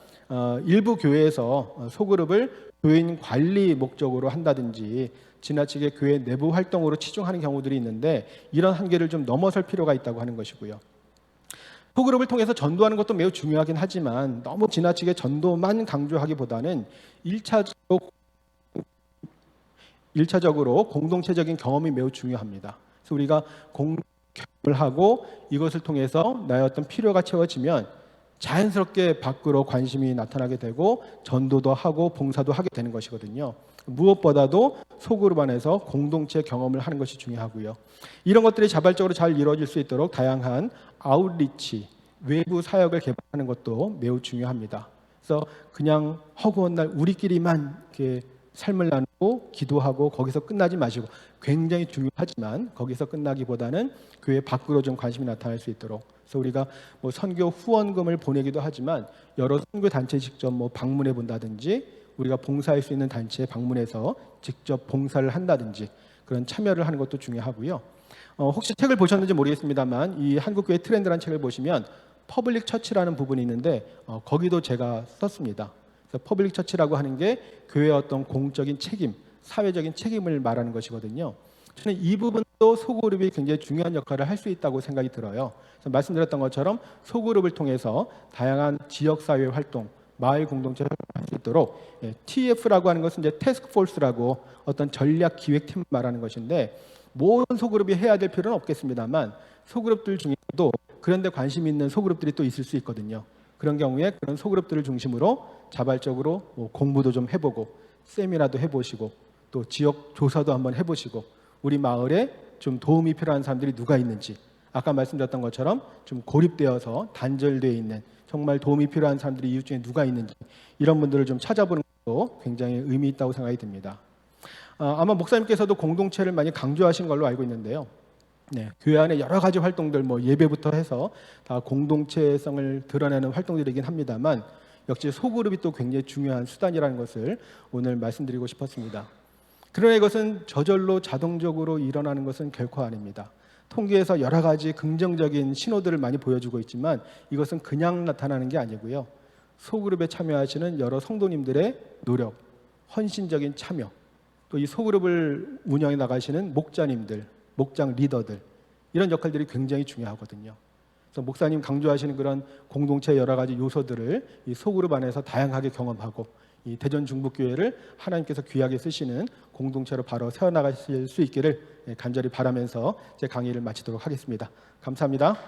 일부 교회에서 소그룹을 교인 관리 목적으로 한다든지 지나치게 교회 내부 활동으로 치중하는 경우들이 있는데 이런 한계를 좀 넘어설 필요가 있다고 하는 것이고요. 소그룹을 통해서 전도하는 것도 매우 중요하긴 하지만 너무 지나치게 전도만 강조하기보다는 1차적으로 공동체적인 경험이 매우 중요합니다. 그래서 우리가 공동체 경험을 하고 이것을 통해서 나의 어떤 필요가 채워지면 자연스럽게 밖으로 관심이 나타나게 되고 전도도 하고 봉사도 하게 되는 것이거든요. 무엇보다도 소그룹 안에서 공동체 경험을 하는 것이 중요하고요. 이런 것들이 자발적으로 잘 이루어질 수 있도록 다양한 아웃리치, 외부 사역을 개발하는 것도 매우 중요합니다. 그래서 그냥 허구한 날 우리끼리만 이렇게 삶을 나누고 기도하고 거기서 끝나지 마시고 굉장히 중요하지만 거기서 끝나기보다는 교회 밖으로 좀 관심이 나타날 수 있도록 그래서 우리가 뭐 선교 후원금을 보내기도 하지만 여러 선교 단체 직접 뭐 방문해 본다든지 우리가 봉사할 수 있는 단체에 방문해서 직접 봉사를 한다든지 그런 참여를 하는 것도 중요하고요. 혹시 책을 보셨는지 모르겠습니다만 이 한국교회 트렌드라는 책을 보시면 퍼블릭 처치라는 부분이 있는데 거기도 제가 썼습니다. 그래서 퍼블릭 처치라고 하는 게 교회의 어떤 공적인 책임, 사회적인 책임을 말하는 것이거든요. 저는 이 부분도 소그룹이 굉장히 중요한 역할을 할 수 있다고 생각이 들어요. 그래서 말씀드렸던 것처럼 소그룹을 통해서 다양한 지역사회 활동, 마을 공동체 활동을 할 수 있도록 TF라고 하는 것은 이제 태스크포스라고 어떤 전략 기획팀을 말하는 것인데 모든 소그룹이 해야 될 필요는 없겠습니다만 소그룹들 중에도 그런 데 관심 있는 소그룹들이 또 있을 수 있거든요. 그런 경우에 그런 소그룹들을 중심으로 자발적으로 공부도 좀 해보고 세미나도 해보시고 또 지역 조사도 한번 해보시고 우리 마을에 좀 도움이 필요한 사람들이 누가 있는지 아까 말씀드렸던 것처럼 좀 고립되어서 단절되어 있는 정말 도움이 필요한 사람들이 이웃 중에 누가 있는지 이런 분들을 좀 찾아보는 또 굉장히 의미 있다고 생각이 듭니다. 아마 목사님께서도 공동체를 많이 강조하신 걸로 알고 있는데요. 네, 교회 안에 여러 가지 활동들, 뭐 예배부터 해서 다 공동체성을 드러내는 활동들이긴 합니다만 역시 소그룹이 또 굉장히 중요한 수단이라는 것을 오늘 말씀드리고 싶었습니다. 그러나 이것은 저절로 자동적으로 일어나는 것은 결코 아닙니다. 통계에서 여러 가지 긍정적인 신호들을 많이 보여주고 있지만 이것은 그냥 나타나는 게 아니고요. 소그룹에 참여하시는 여러 성도님들의 노력, 헌신적인 참여, 또 이 소그룹을 운영해 나가시는 목자님들, 목장 리더들, 이런 역할들이 굉장히 중요하거든요. 그래서 목사님 강조하시는 그런 공동체 여러 가지 요소들을 이 소그룹 안에서 다양하게 경험하고 이 대전 중북교회를 하나님께서 귀하게 쓰시는 공동체로 바로 세워나가실 수 있기를 간절히 바라면서 제 강의를 마치도록 하겠습니다. 감사합니다.